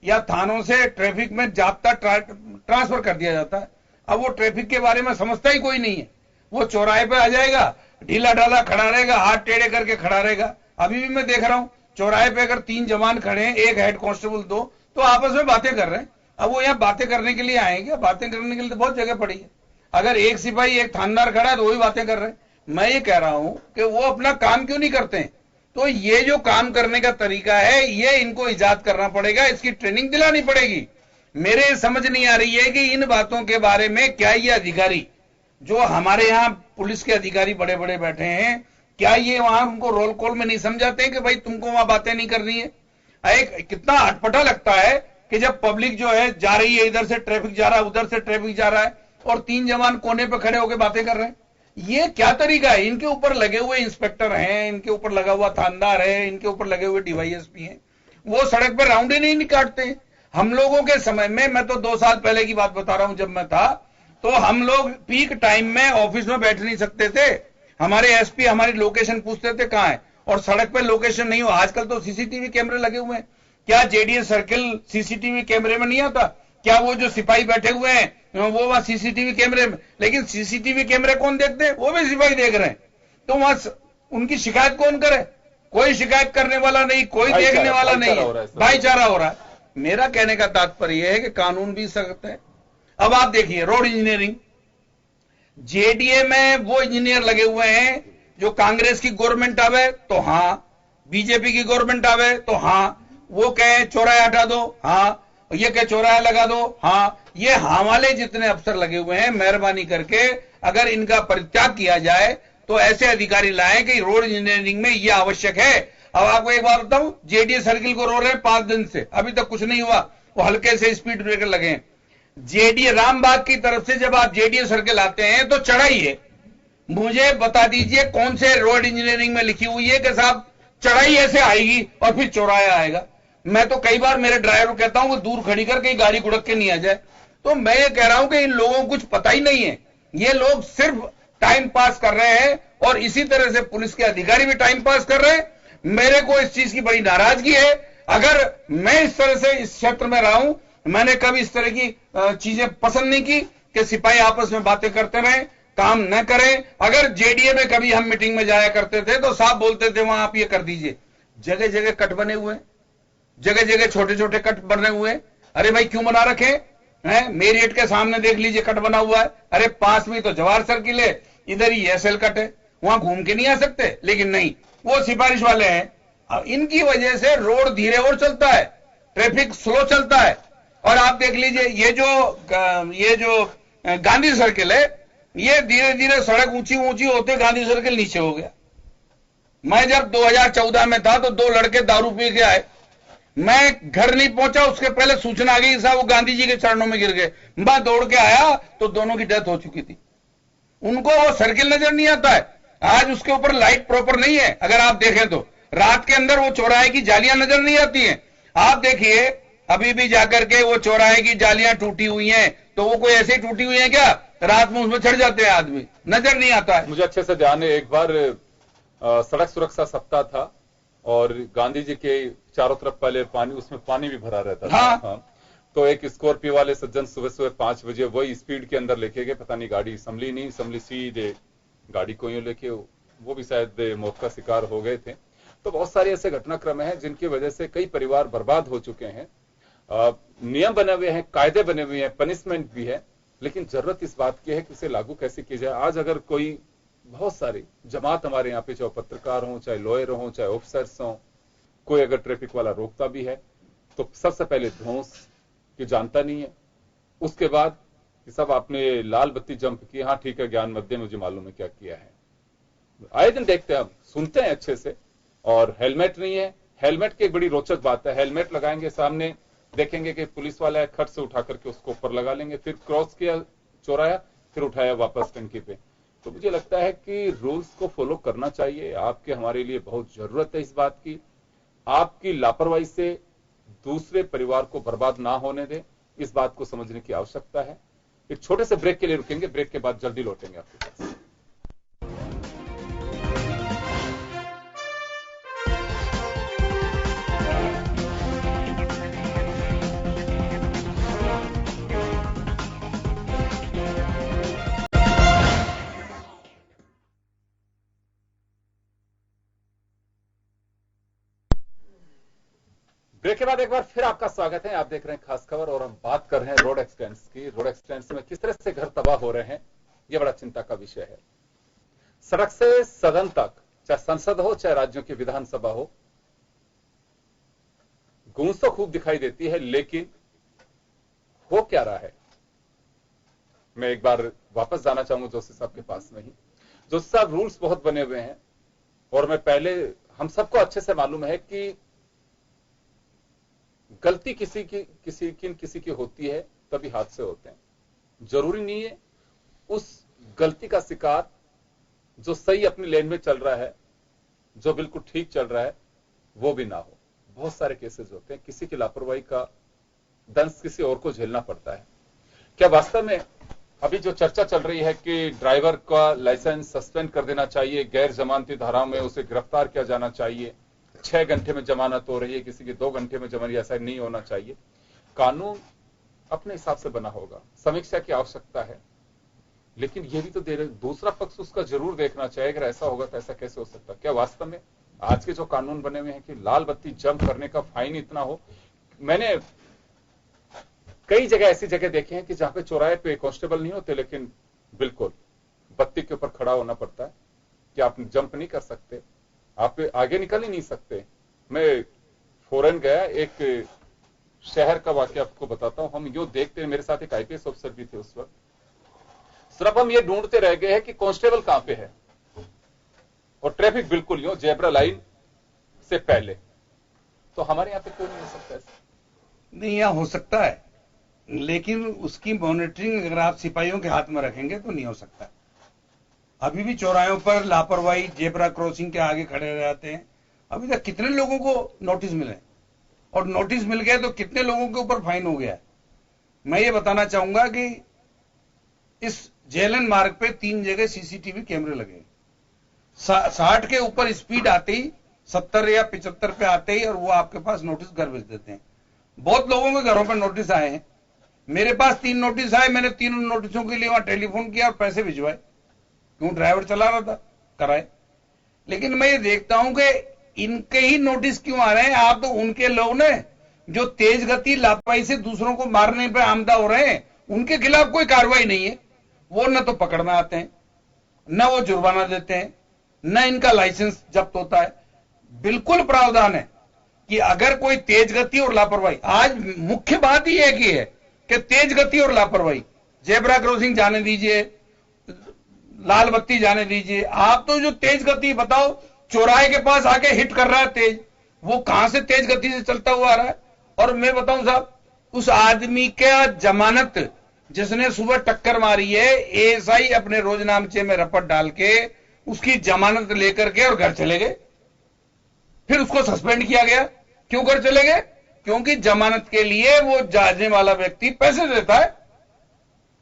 या थानों से ट्रैफिक में जाब्ता ट्रांसफर कर दिया जाता है। अब वो ट्रैफिक के बारे में समझता ही कोई नहीं है। वो चौराहे पे आ जाएगा, ढीला ढाला खड़ा रहेगा, हाथ टेढ़े करके खड़ा रहेगा। अभी भी मैं देख रहा हूं चौराहे पे अगर 3 जवान खड़े हैं, एक हेड कांस्टेबल 2, तो आपस में बातें कर रहे हैं। अब वो यहाँ बातें करने के लिए आएंगे? बातें करने के लिए तो बहुत जगह पड़ी है। अगर एक सिपाही एक थानेदार खड़ा है तो वही बातें कर रहे हैं। मैं ये कह रहा हूं कि वो अपना काम क्यों नहीं करते हैं? तो ये जो काम करने का तरीका है, ये इनको इजाद करना पड़ेगा, इसकी ट्रेनिंग दिलानी पड़ेगी। मेरे समझ नहीं आ रही है कि इन बातों के बारे में क्या ये अधिकारी जो हमारे यहाँ पुलिस के अधिकारी बड़े बड़े बैठे हैं, क्या ये वहां उनको रोल कॉल में नहीं समझाते कि भाई तुमको वहां बातें नहीं करनी है? एक कितना अटपटा लगता है कि जब पब्लिक जो है जा रही है, इधर से ट्रैफिक जा रहा है, उधर से ट्रैफिक जा रहा है, और 3 जवान कोने पे खड़े होकर बातें कर रहे हैं। ये क्या तरीका है? इनके ऊपर लगे हुए इंस्पेक्टर हैं, इनके ऊपर लगा हुआ थानेदार है, इनके ऊपर लगे हुए डीवाईएसपी हैं, वो सड़क पे राउंड ही नहीं काटते। हम लोगों के समय में, मैं तो 2 साल पहले की बात बता रहा हूं, जब मैं था तो हम लोग पीक टाइम में ऑफिस में बैठ नहीं सकते थे। हमारे एसपी हमारी लोकेशन पूछते थे कहां है, और सड़क पे लोकेशन नहीं हो। आजकल तो सीसीटीवी कैमरे लगे हुए हैं। क्या जेडीएस सर्किल सीसीटीवी कैमरे में नहीं आता? क्या वो जो सिपाही बैठे हुए हैं वो वहां सीसीटीवी कैमरे में? लेकिन सीसीटीवी कैमरे कौन देखते हैं? वो भी सिपाही देख रहे हैं। तो वहां उनकी शिकायत कौन करे? कोई शिकायत करने वाला नहीं, कोई देखने वाला नहीं है, भाईचारा हो रहा है। मेरा कहने का तात्पर्य है कि कानून भी सख्त है। अब आप देखिए रोड इंजीनियरिंग, जेडीए में वो इंजीनियर लगे हुए हैं जो कांग्रेस की गवर्नमेंट आवे तो हां, बीजेपी की गवर्नमेंट आवे तो हां, वो कहे चौराहे हटा दो, हां, ये कहे चौराहे लगा दो, हां। ये हाँ वाले जितने अफसर लगे हुए हैं, मेहरबानी करके अगर इनका परित्याग किया जाए तो ऐसे अधिकारी लाएं कि रोड इंजीनियरिंग में ये आवश्यक है। अब आपको एक बात बताऊं, जेडीए सर्किल को रो रहे हैं 5 दिन से, अभी तक कुछ नहीं हुआ, वो हल्के से स्पीड ब्रेकर लगे हैं। जेडीए रामबाग की तरफ से जब आप जेडीए सर्किल आते हैं तो चढ़ाई है। मुझे बता दीजिए कौन से रोड इंजीनियरिंग में लिखी हुई है कि साहब चढ़ाई ऐसे आएगी और फिर चौराहा आएगा? मैं तो कई बार मेरे ड्राइवर को कहता हूं कि दूर खड़ी कर कहीं गाड़ी गुड़क के नहीं आ जाए। तो मैं ये कह रहा हूं कि इन लोगों को कुछ पता ही नहीं है। ये लोग सिर्फ टाइम पास कर रहे हैं, और इसी तरह से पुलिस के अधिकारी भी टाइम पास कर रहे हैं। मेरे को इस चीज की बड़ी नाराजगी है। अगर मैं इस तरह से इस क्षेत्र में रहा हूं, मैंने कभी इस तरह की चीजें पसंद नहीं की कि सिपाही आपस में बातें करते रहे, काम न करें। अगर जेडीए में कभी हम मीटिंग में जाया करते थे तो साहब बोलते थे वहां आप ये कर दीजिए। जगह जगह कट बने हुए, जगह जगह छोटे छोटे कट बने हुए। अरे भाई क्यों बना रखे हैं? मेरियट के सामने देख लीजिए कट बना हुआ है। अरे पास में तो जवाहर सर्किल है, इधर ही एसएल कट है, वहां घूम के नहीं आ सकते? लेकिन नहीं, वो सिफारिश वाले हैं। इनकी वजह से रोड धीरे और चलता है, ट्रैफिक स्लो चलता है। और आप देख लीजिए ये जो गांधी सर्किल है, ये धीरे धीरे सड़क ऊंची ऊंची होते गांधी सर्किल नीचे हो गया। मैं जब 2014 में था तो 2 लड़के दारू पी के आए, मैं घर नहीं पहुंचा, उसके पहले सूचना आ गई साहब वो गांधी जी के चरणों में गिर गए। मैं दौड़ के आया तो दोनों की डेथ हो चुकी थी। उनको वो सर्किल नजर नहीं आता है। आज उसके ऊपर लाइट प्रॉपर नहीं है, अगर आप देखें तो रात के अंदर वो चौराहे की जालियां नजर नहीं आती हैं। आप देखिए अभी भी जाकर के वो चौराहे की जालियां टूटी हुई हैं, तो वो कोई ऐसे टूटी हुई है क्या? रात में उसमें चढ़ जाते हैं आदमी, नजर नहीं आता है। मुझे अच्छे से ध्यान है, एक बार सड़क सुरक्षा सप्ताह था और गांधी जी के चारों तरफ पहले पानी, उसमें पानी भी भरा रहता था। हाँ। तो एक स्कॉर्पियो वाले सज्जन सुबह सुबह 5 बजे वही स्पीड के अंदर लेके गए, पता नहीं गाड़ी संभली सीधे गाड़ी को यूं लेके वो भी शायद मौत का शिकार हो गए थे। तो बहुत सारे ऐसे घटनाक्रम हैं जिनकी वजह से कई परिवार बर्बाद हो चुके हैं। नियम बने हुए हैं, कायदे बने हुए हैं, पनिशमेंट भी है, लेकिन जरूरत इस बात की है कि उसे लागू कैसे की जाए। आज अगर कोई बहुत सारी जमात हमारे यहाँ पे, चाहे पत्रकार हों, चाहे लॉयर हों, चाहे ऑफिसर्स हों, कोई अगर ट्रैफिक वाला रोकता भी है तो सबसे पहले ध्वंस की जानता नहीं है, उसके बाद कि सब आपने लाल बत्ती जंप की, हाँ ठीक है ज्ञान मध्य मुझे मालूम है क्या किया है। आए दिन देखते हैं, हम सुनते हैं अच्छे से। और हेलमेट नहीं है, हेलमेट की एक बड़ी रोचक बात है, हेलमेट लगाएंगे सामने देखेंगे कि पुलिस वाला है, खट से उठा करके उसको ऊपर लगा लेंगे, फिर क्रॉस किया चौराया, फिर उठाया वापस टंकी पे। तो मुझे लगता है कि रूल्स को फॉलो करना चाहिए। आपके हमारे लिए बहुत जरूरत है इस बात की। आपकी लापरवाही से दूसरे परिवार को बर्बाद ना होने दें, इस बात को समझने की आवश्यकता है। एक छोटे से ब्रेक के लिए रुकेंगे, ब्रेक के बाद जल्दी लौटेंगे आपके पास। ब्रेक के बाद एक बार फिर आपका स्वागत है। आप देख रहे हैं खास खबर और हम बात कर रहे हैं रोड एक्सीडेंट्स की। रोड एक्सीडेंट्स में किस तरह से घर तबाह हो रहे हैं, यह बड़ा चिंता का विषय है। सड़क से सदन तक, चाहे संसद हो चाहे राज्यों की विधानसभा हो, गूंज तो खूब दिखाई देती है, लेकिन हो क्या रहा है। मैं एक बार वापस जाना चाहूंगा जोशी साहब के पास में ही। जोशी साहब, रूल्स बहुत बने हुए हैं और मैं पहले, हम सबको अच्छे से मालूम है कि गलती किसी की होती है तभी हादसे होते हैं। जरूरी नहीं है उस गलती का शिकार जो सही अपनी लेन में चल रहा है, जो बिल्कुल ठीक चल रहा है, वो भी ना हो। बहुत सारे केसेस होते हैं, किसी की लापरवाही का दंश किसी और को झेलना पड़ता है। क्या वास्तव में अभी जो चर्चा चल रही है कि ड्राइवर का लाइसेंस सस्पेंड कर देना चाहिए, गैर जमानती धाराओं में उसे गिरफ्तार किया जाना चाहिए, 6 घंटे में जमानत हो रही है, किसी की 2 घंटे में जमानत, ऐसा नहीं होना चाहिए। कानून अपने हिसाब से बना होगा, समीक्षा की आवश्यकता है, लेकिन यह भी तो दूसरा पक्ष उसका जरूर देखना चाहिए। अगर ऐसा होगा तो ऐसा कैसे हो सकता है? क्या वास्तव में आज के जो कानून बने हुए हैं कि लाल बत्ती जंप करने का फाइन इतना हो? मैंने कई जगह ऐसी जगह देखे हैं कि जहां पे चौराहे पे कांस्टेबल नहीं होते, लेकिन बिल्कुल बत्ती के ऊपर खड़ा होना पड़ता है कि आप जंप नहीं कर सकते, आप आगे निकल ही नहीं सकते। मैं फॉरेन गया, एक शहर का वाकया आपको बताता हूं। हम यो देखते हैं, मेरे साथ एक आईपीएस ऑफिसर भी थे उस वक्त। सिर्फ हम ये ढूंढते रह गए हैं कि कांस्टेबल कहां पे है, और ट्रैफिक बिल्कुल यो जेब्रा लाइन से पहले। तो हमारे यहां पे क्यों नहीं हो सकता ऐसा? नहीं, यहां हो सकता है, लेकिन उसकी मॉनिटरिंग अगर आप सिपाहियों के हाथ में रखेंगे तो नहीं हो सकता। अभी भी चौराहों पर लापरवाही, जेब्रा क्रॉसिंग के आगे खड़े रहते हैं। अभी तक कितने लोगों को नोटिस मिले, और नोटिस मिल गया तो कितने लोगों के ऊपर फाइन हो गया। मैं ये बताना चाहूंगा कि इस जेलन मार्ग पे 3 जगह सीसीटीवी कैमरे लगे। 60 के ऊपर स्पीड आते ही, 70 या 75 पे आते ही, और वो आपके पास नोटिस घर भेज देते हैं। बहुत लोगों के घरों पर नोटिस आए हैं। मेरे पास 3 नोटिस आए, मैंने 3 नोटिसों के लिए वहां टेलीफोन किया और पैसे भिजवाए, क्यों ड्राइवर चला रहा था, कराए। लेकिन मैं ये देखता हूं कि इनके ही नोटिस क्यों आ रहे हैं। आप तो उनके लोग ने जो तेज गति लापरवाही से दूसरों को मारने पे आमदा हो रहे हैं, उनके खिलाफ कोई कार्रवाई नहीं है। वो न तो पकड़ में आते हैं, न वो जुर्माना देते हैं, न इनका लाइसेंस जब्त होता है। बिल्कुल प्रावधान है कि अगर कोई तेज गति और लापरवाही, आज मुख्य बात ही एक ही है कि तेज गति और लापरवाही, जेब्रा क्रॉसिंग जाने दीजिए, लाल बत्ती जाने दीजिए। आप तो जो तेज गति बताओ, चौराहे के पास आके हिट कर रहा है तेज, वो कहां से तेज गति से चलता हुआ आ रहा है। और मैं बताऊं साहब, उस आदमी का जमानत जिसने सुबह टक्कर मारी है, एएसआई अपने रोजनामचे में रपट डाल के उसकी जमानत लेकर के और घर चले गए। फिर उसको सस्पेंड किया गया। क्यों घर चले गए? क्योंकि जमानत के लिए वो जाने वाला व्यक्ति पैसे देता है,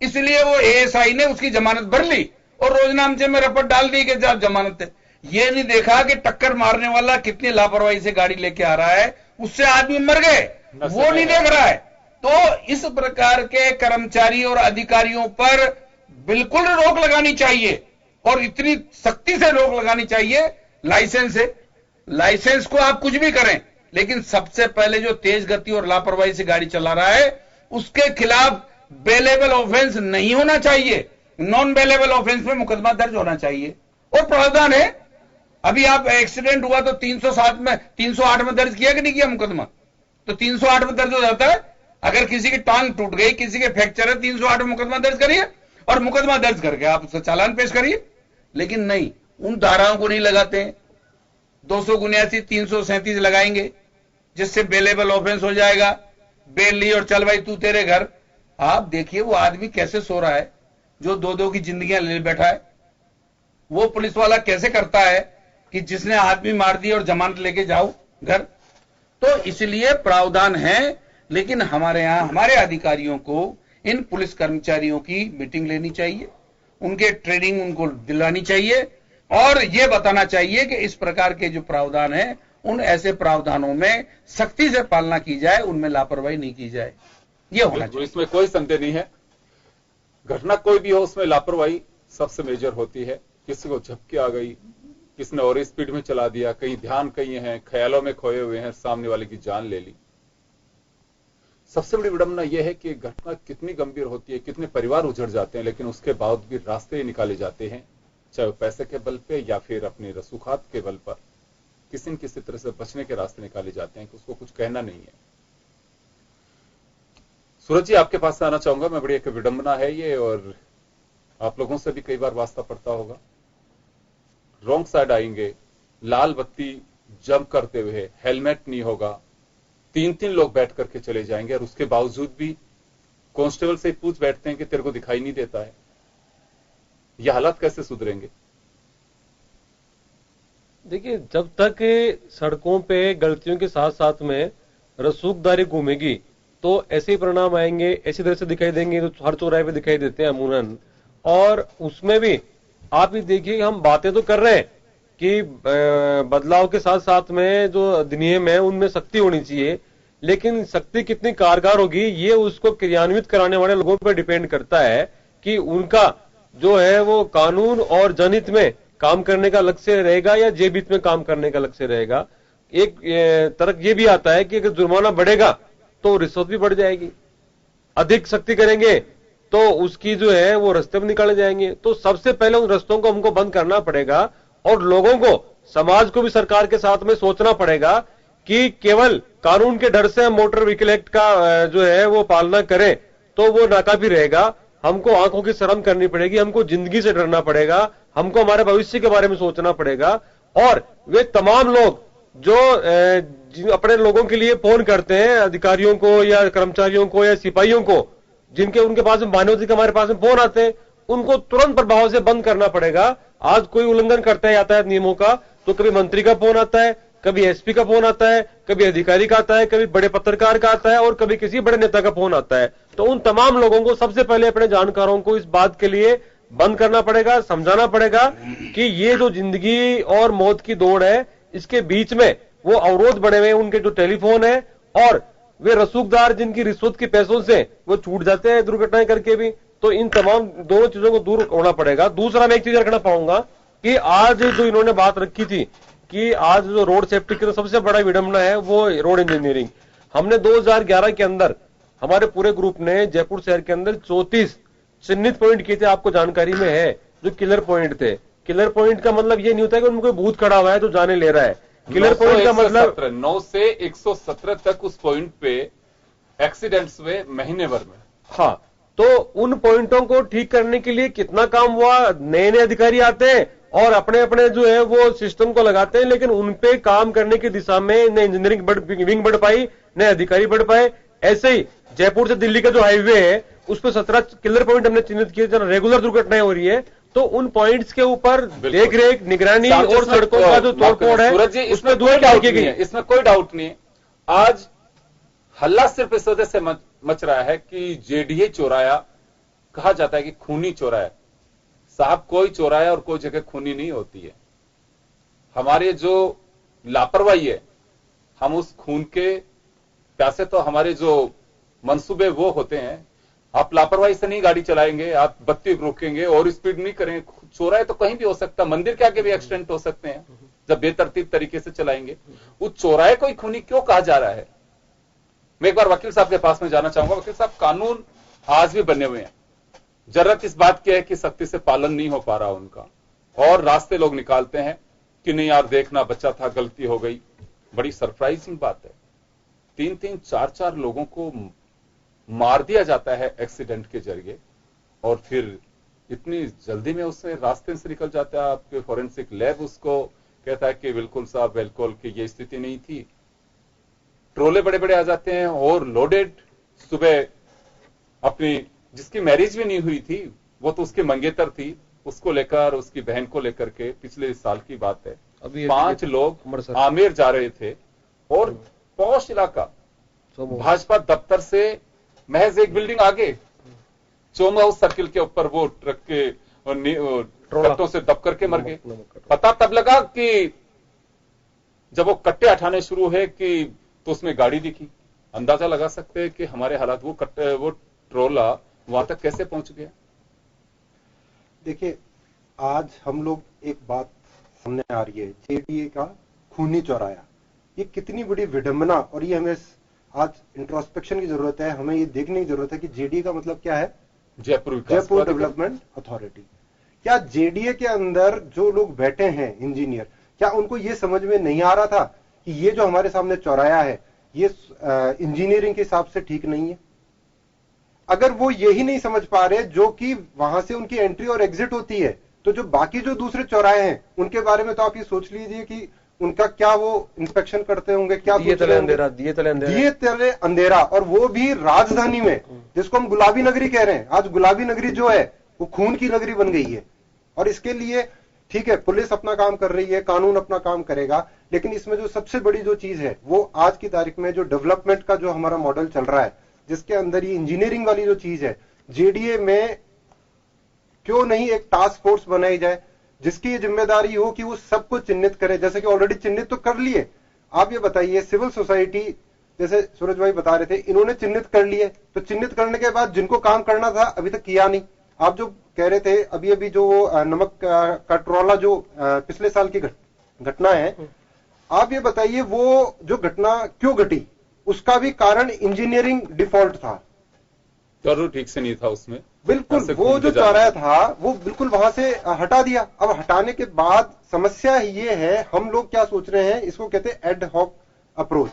इसलिए वो एएसआई ने उसकी जमानत भर ली और रोजनामचे में रपट डाल दी कि जमानत है। ये नहीं देखा कि टक्कर मारने वाला कितनी लापरवाही से गाड़ी लेके आ रहा है, उससे आदमी मर गए, वो नहीं देख रहा है। तो इस प्रकार के कर्मचारी और अधिकारियों पर बिल्कुल रोक लगानी चाहिए और इतनी सख्ती से रोक लगानी चाहिए। लाइसेंस है, लाइसेंस को आप कुछ भी करें, लेकिन सबसे पहले जो तेज गति और लापरवाही से गाड़ी चला रहा है उसके खिलाफ बेलेबल ऑफेंस नहीं होना चाहिए, नॉन बेलेबल ऑफेंस में मुकदमा दर्ज होना चाहिए। और प्रावधान है, अभी आप एक्सीडेंट हुआ तो 308 में दर्ज किया कि नहीं किया मुकदमा? तो 308 में दर्ज हो जाता है। अगर किसी की टांग टूट गई, किसी के फ्रैक्चर है, 308 में मुकदमा दर्ज करिए और मुकदमा दर्ज करके आप उसका चालान पेश करिए। लेकिन नहीं, उन धाराओं को नहीं लगाते हैं। 279, 337 लगाएंगे जिससे बेलेबल ऑफेंस हो जाएगा। बेल ली और चल भाई तू तेरे घर। आप देखिए वो आदमी कैसे सो रहा है जो दो की जिंदगियां ले बैठा है। वो पुलिस वाला कैसे करता है कि जिसने आदमी मार दी और जमानत लेके जाओ घर। तो इसलिए प्रावधान है, लेकिन हमारे यहां हमारे अधिकारियों को इन पुलिस कर्मचारियों की मीटिंग लेनी चाहिए, उनके ट्रेनिंग उनको दिलानी चाहिए और यह बताना चाहिए कि इस प्रकार के जो प्रावधान है उन ऐसे प्रावधानों में सख्ती से पालना की जाए, उनमें लापरवाही नहीं की जाए। यह होना चाहिए। इसमें कोई संदेह नहीं है। घटना कोई भी हो उसमें लापरवाही सबसे मेजर होती है। किसी को झपकी आ गई, किसने और स्पीड में चला दिया, कहीं ध्यान कहीं है, ख्यालों में खोए हुए हैं, सामने वाले की जान ले ली। सबसे बड़ी विडंबना यह है कि घटना कितनी गंभीर होती है, कितने परिवार उजड़ जाते हैं, लेकिन उसके बावजूद भी रास्ते निकाले जाते हैं, चाहे वो पैसे के बल पे या फिर अपनी रसूखात के बल पर किसी न किसी तरह से बचने के रास्ते निकाले जाते हैं कि उसको कुछ कहना नहीं है। सूरज जी, आपके पास से आना चाहूंगा मैं। बड़ी एक विडंबना है ये, और आप लोगों से भी कई बार वास्ता पड़ता होगा। रॉन्ग साइड आएंगे, लाल बत्ती जंप करते हुए, हेलमेट नहीं होगा, 3 लोग बैठ करके चले जाएंगे और उसके बावजूद भी कांस्टेबल से पूछ बैठते हैं कि तेरे को दिखाई नहीं देता है। यह हालात कैसे सुधरेंगे? देखिए, जब तक सड़कों पे गलतियों के साथ साथ में रसूखदारी घूमेगी तो ऐसे ही परिणाम आएंगे, ऐसी तरह से दिखाई देंगे तो हर चौराहे पे दिखाई देते हैं अमूमन। और उसमें भी आप ही देखिए, हम बातें तो कर रहे हैं कि बदलाव के साथ साथ में जो अधिनियम है उनमें सख्ती होनी चाहिए, लेकिन सख्ती कितनी कारगर होगी ये उसको क्रियान्वित कराने वाले लोगों पर डिपेंड करता है कि उनका जो है वो कानून और जनहित में काम करने का लक्ष्य रहेगा या जेबहित में काम करने का लक्ष्य रहेगा। एक तर्क ये भी आता है कि अगर जुर्माना बढ़ेगा तो रिश्वत भी बढ़ जाएगी, अधिक सख्ती करेंगे तो उसकी जो है वो रास्ते में निकाले जाएंगे। तो सबसे पहले उन रास्तों को हमको बंद करना पड़ेगा और लोगों को, समाज को भी सरकार के साथ में सोचना पड़ेगा कि केवल कानून के डर से हम मोटर व्हीकल एक्ट का जो है वो पालना करें तो वो नाकाफी रहेगा। हमको आंखों की शर्म करनी पड़ेगी, हमको जिंदगी से डरना पड़ेगा, हमको हमारे भविष्य के बारे में सोचना पड़ेगा। और वे तमाम लोग जो अपने लोगों के लिए फोन करते हैं, अधिकारियों को या कर्मचारियों को या सिपाहियों को, जिनके उनके पास में मानवता के हमारे पास में फोन आते हैं, उनको तुरंत प्रभाव से बंद करना पड़ेगा। आज कोई उल्लंघन करता है यातायात नियमों का तो कभी मंत्री का फोन आता है, कभी एसपी का फोन आता है, कभी अधिकारी का आता है, कभी बड़े पत्रकार का आता है और कभी किसी बड़े नेता का फोन आता है। तो उन तमाम लोगों को सबसे पहले अपने जानकारों को इस बात के लिए बंद करना पड़ेगा, समझाना पड़ेगा कि ये जो जिंदगी और मौत की दौड़ है इसके बीच में वो अवरोध बने हुए, उनके जो टेलीफोन है और वे रसूखदार जिनकी रिश्वत के पैसों से वो छूट जाते हैं दुर्घटनाएं करके भी। तो इन तमाम दोनों चीजों को दूर होना पड़ेगा। दूसरा मैं एक चीज रखना पाऊंगा कि आज जो इन्होंने बात रखी थी कि आज जो रोड सेफ्टी की तो सबसे बड़ा विडंबना है वो रोड इंजीनियरिंग। हमने 2011 के अंदर हमारे पूरे ग्रुप ने जयपुर शहर के अंदर 34 चिन्हित पॉइंट किए थे, आपको जानकारी में है, जो किलर पॉइंट थे। किलर पॉइंट का मतलब ये नहीं होता है कि उनको भूत खड़ा हुआ है तो जाने ले रहा है। किलर पॉइंट का मतलब 9 से 117 तक उस पॉइंट पे एक्सीडेंट्स हुए महीने भर में। हाँ, तो उन पॉइंटों को ठीक करने के लिए कितना काम हुआ। नए नए अधिकारी आते हैं और अपने अपने जो है वो सिस्टम को लगाते हैं, लेकिन उन पे काम करने की दिशा में न इंजीनियरिंग विंग बढ़ पाई, न अधिकारी बढ़ पाए। ऐसे ही जयपुर से दिल्ली का जो हाईवे है उस पर 17 किलर पॉइंट हमने चिन्हित किए जहां रेगुलर दुर्घटनाएं हो रही है, तो उन पॉइंट्स के ऊपर देख रेख, निगरानी और सड़कों का जो तोड़फोड़ है सूरज जी, इसमें कोई डाउट नहीं है, इसमें कोई डाउट नहीं है। आज हल्ला सिर्फ इस वजह से मच रहा है कि जेडीए चौराया कहा जाता है कि खूनी चौराया। साहब, कोई चौराया और कोई जगह खूनी नहीं होती है। हमारे जो लापरवाही है, हम उस खून के प्यासे तो हमारे जो मंसूबे वो होते हैं। आप लापरवाही से नहीं गाड़ी चलाएंगे, आप बत्ती रोकेंगे और स्पीड नहीं करेंगे। चौराहे तो कहीं भी हो सकता, मंदिर के आगे भी एक्सीडेंट हो सकते हैं जब बेतरतीब तरीके से चलाएंगे। उस चौराहे को ही खूनी क्यों कहा जा रहा है? मैं एक बार वकील साहब के पास में जाना चाहूंगा। वकील साहब, कानून आज भी बने हुए हैं, जरूरत इस बात की है कि सख्ती से पालन नहीं हो पा रहा उनका, और रास्ते लोग निकालते हैं कि नहीं यार देखना बच्चा था, गलती हो गई। बड़ी सरप्राइजिंग बात है, 3-3, 4-4 लोगों को मार दिया जाता है एक्सीडेंट के जरिए, और फिर इतनी जल्दी में उससे रास्ते से निकल जाता है। आपके फॉरेंसिक लैब उसको कहता है कि बिल्कुल साहब बिल्कुल कि ये स्थिति नहीं थी। ट्रोले बड़े बड़े आ जाते हैं और लोडेड। सुबह अपनी जिसकी मैरिज भी नहीं हुई थी, वो तो उसकी मंगेतर थी, उसको लेकर, उसकी बहन को लेकर के पिछले साल की बात है, 5 लोग आमेर जा रहे थे, और पौष इलाका भाजपा दफ्तर से महज 1 बिल्डिंग आगे चोम हाउस सर्किल के ऊपर वो ट्रक के कट्टों से दब करके मर गए। पता तब लगा कि जब वो कट्टे हटाने शुरू है कि तो उसमें गाड़ी दिखी। अंदाजा लगा सकते हैं कि हमारे हालात, वो ट्रोला वहां तक कैसे पहुंच गया। देखिए, आज हम लोग एक बात सामने आ रही है, जेडीए का खूनी चौराया, ये कितनी बड़ी विडंबना, और ये हमें आज इंट्रोस्पेक्शन की जरूरत है। हमें ये देखने की जरूरत है कि जेडीए का मतलब क्या है, जयपुर डेवलपमेंट अथॉरिटी। क्या जेडीए के अंदर जो लोग बैठे हैं इंजीनियर, क्या उनको ये समझ में नहीं आ रहा था कि ये जो हमारे सामने चौराया है ये इंजीनियरिंग के हिसाब से ठीक नहीं है? अगर वो यही नहीं समझ पा रहे जो कि वहां से उनकी एंट्री और एग्जिट होती है, तो जो बाकी जो दूसरे चौराहे हैं उनके बारे में तो आप ये सोच लीजिए कि उनका क्या वो इंस्पेक्शन करते होंगे, क्या दिए तले अंधेरा, और वो भी राजधानी में, जिसको हम गुलाबी नगरी कह रहे हैं। आज गुलाबी नगरी जो है वो खून की नगरी बन गई है। और इसके लिए ठीक है, पुलिस अपना काम कर रही है, कानून अपना काम करेगा, लेकिन इसमें जो सबसे बड़ी जो चीज है वो आज की तारीख में जो डेवलपमेंट का जो हमारा मॉडल चल रहा है, जिसके अंदर ये इंजीनियरिंग वाली जो चीज है, जेडीए में क्यों नहीं एक टास्क फोर्स बनाई जाए जिसकी ये जिम्मेदारी हो कि वो सबको चिन्हित करे, जैसे कि ऑलरेडी चिन्हित तो कर लिए। आप ये बताइए, सिविल सोसाइटी, जैसे सूरज भाई बता रहे थे, इन्होंने चिन्हित कर लिए, तो चिन्हित करने के बाद जिनको काम करना था अभी तक किया नहीं। आप जो कह रहे थे अभी अभी जो नमक का ट्रोला जो पिछले साल की घटना है, आप ये बताइए वो जो घटना क्यों घटी, उसका भी कारण इंजीनियरिंग डिफॉल्ट था, जरूर ठीक से नहीं था उसमें। बिल्कुल, वो जो चौराया था वो बिल्कुल वहां से हटा दिया। अब हटाने के बाद समस्या ये है, हम लोग क्या सोच रहे हैं, इसको कहते हैं एड हॉक अप्रोच,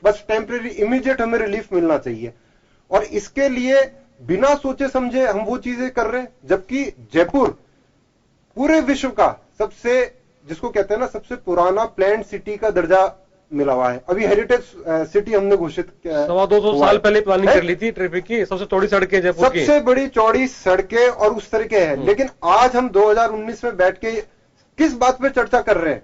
बस टेम्परेरी इमीडिएट हमें रिलीफ मिलना चाहिए, और इसके लिए बिना सोचे समझे हम वो चीजें कर रहे हैं। जबकि जयपुर पूरे विश्व का सबसे, जिसको कहते हैं ना, सबसे पुराना प्लान्ड सिटी का दर्जा मिला हुआ है। अभी हेरिटेज सिटी हमने घोषित 200 साल पहले प्लानिंग कर ली थी ट्रैफिक की, सबसे चौड़ी सड़कें जयपुर की, सबसे बड़ी चौड़ी सड़कें और उस तरीके हैं। लेकिन आज हम 2019 में बैठ के किस बात पे चर्चा कर रहे हैं?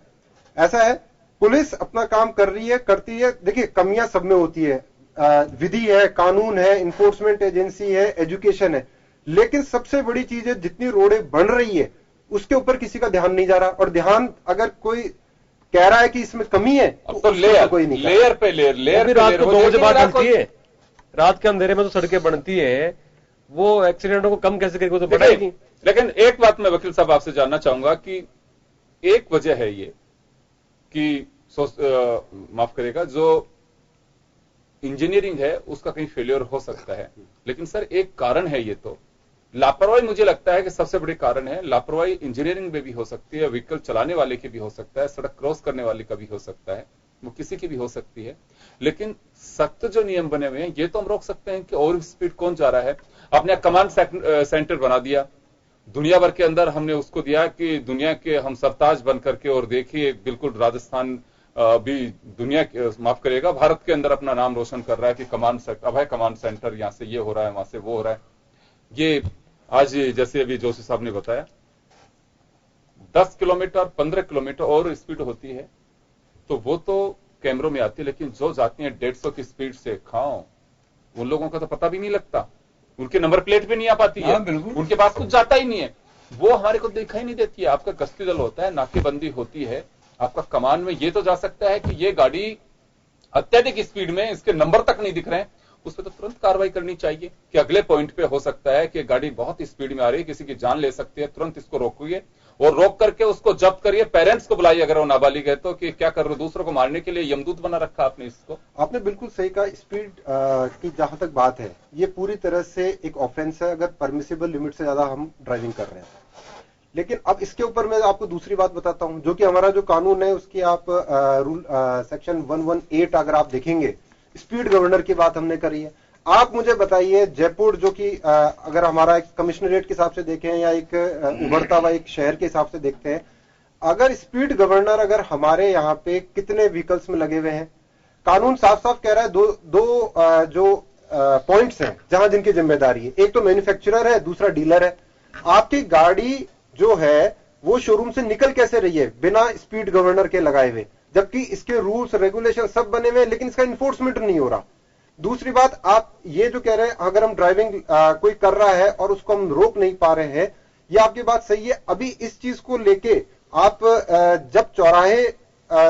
ऐसा है, पुलिस अपना काम कर रही है, करती है। देखिए, कमियां सब में होती है, विधि है, कानून है, इन्फोर्समेंट एजेंसी है, एजुकेशन है, लेकिन सबसे बड़ी चीज है, जितनी रोडें बन रही है उसके ऊपर किसी का ध्यान नहीं जा रहा। और ध्यान अगर कोई कह रहा है कि इसमें कमी है, तो लेयर कोई नहीं, लेयर पे लेयर रात को 2 बजे बाद बनती है, रात के अंधेरे में तो सड़कें बनती है, वो एक्सीडेंटों को कम कैसे करेगी, तो बढ़ाएगी। लेकिन एक बात मैं वकील साहब आपसे जानना चाहूंगा कि एक वजह है ये कि माफ करेगा, जो इंजीनियरिंग है उसका कहीं फेलियर हो सकता है, लेकिन सर एक कारण है, ये तो लापरवाही मुझे लगता है कि सबसे बड़ी कारण है। लापरवाही इंजीनियरिंग में भी हो सकती है, व्हीकल चलाने वाले की भी हो सकता है, सड़क क्रॉस करने वाले का भी हो सकता है, वो किसी की भी हो सकती है। लेकिन सख्त जो नियम बने हुए हैं ये तो हम रोक सकते हैं कि और स्पीड कौन जा रहा है। आपने कमांड सेंटर बना दिया, दुनिया भर के अंदर हमने उसको दिया कि दुनिया के हम सरताज बन करके, और देखिए बिल्कुल राजस्थान भी दुनिया माफ करिएगा भारत के अंदर अपना नाम रोशन कर रहा है कि अभय कमांड सेंटर, यहां से ये हो रहा है, वहां से वो हो रहा है। ये आज जैसे अभी जोशी साहब ने बताया 10 किलोमीटर 15 किलोमीटर और स्पीड होती है तो वो तो कैमरों में आती है, लेकिन जो जाती है 150 की स्पीड से खाओ उन लोगों का तो पता भी नहीं लगता, उनके नंबर प्लेट भी नहीं आ पाती है, उनके पास कुछ जाता ही नहीं है, वो हमारे को दिखाई नहीं देती है। आपका गश्ती दल होता है, नाकेबंदी होती है, आपका कमान में ये तो जा सकता है कि ये गाड़ी अत्यधिक स्पीड में, इसके नंबर तक नहीं दिख रहे हैं, उस पर तो तुरंत कार्रवाई करनी चाहिए कि अगले पॉइंट पे हो सकता है कि गाड़ी बहुत स्पीड में आ रही है, किसी की जान ले सकती है, तुरंत इसको रोकिए और रोक करके उसको जब्त करिए। पेरेंट्स को बुलाइए अगर वो नाबालिग है तो, कि क्या कर रहे हो, दूसरों को मारने के लिए यमदूत बना रखा आपने इसको। आपने बिल्कुल सही कहा। स्पीड की जहां तक बात है, ये पूरी तरह से एक ऑफेंस है अगर परमिसिबल लिमिट से ज्यादा हम ड्राइविंग कर रहे हैं। लेकिन अब इसके ऊपर मैं आपको दूसरी बात बताता हूं, जो कि हमारा जो कानून है उसकी आप रूल सेक्शन 118 अगर आप देखेंगे, स्पीड गवर्नर की बात हमने करी है। आप मुझे बताइए जयपुर, जो कि अगर हमारा एक कमिश्नरेट के हिसाब से देखें या एक उभरता हुआ एक शहर के हिसाब से देखते हैं, अगर स्पीड गवर्नर अगर हमारे यहाँ पे कितने व्हीकल्स में लगे हुए हैं, कानून साफ साफ कह रहा है दो जो पॉइंट्स हैं जहां जिनकी जिम्मेदारी है, एक तो मैन्युफैक्चरर है, दूसरा डीलर है। आपकी गाड़ी जो है वो शोरूम से निकल कैसे रही है बिना स्पीड गवर्नर के लगाए हुए, जबकि इसके रूल्स रेगुलेशन सब बने हुए हैं, लेकिन इसका इन्फोर्समेंट नहीं हो रहा। दूसरी बात, आप ये जो कह रहे हैं अगर हम ड्राइविंग कोई कर रहा है और उसको हम रोक नहीं पा रहे हैं, ये आपकी बात सही है। अभी इस चीज को लेके आप जब चौराहे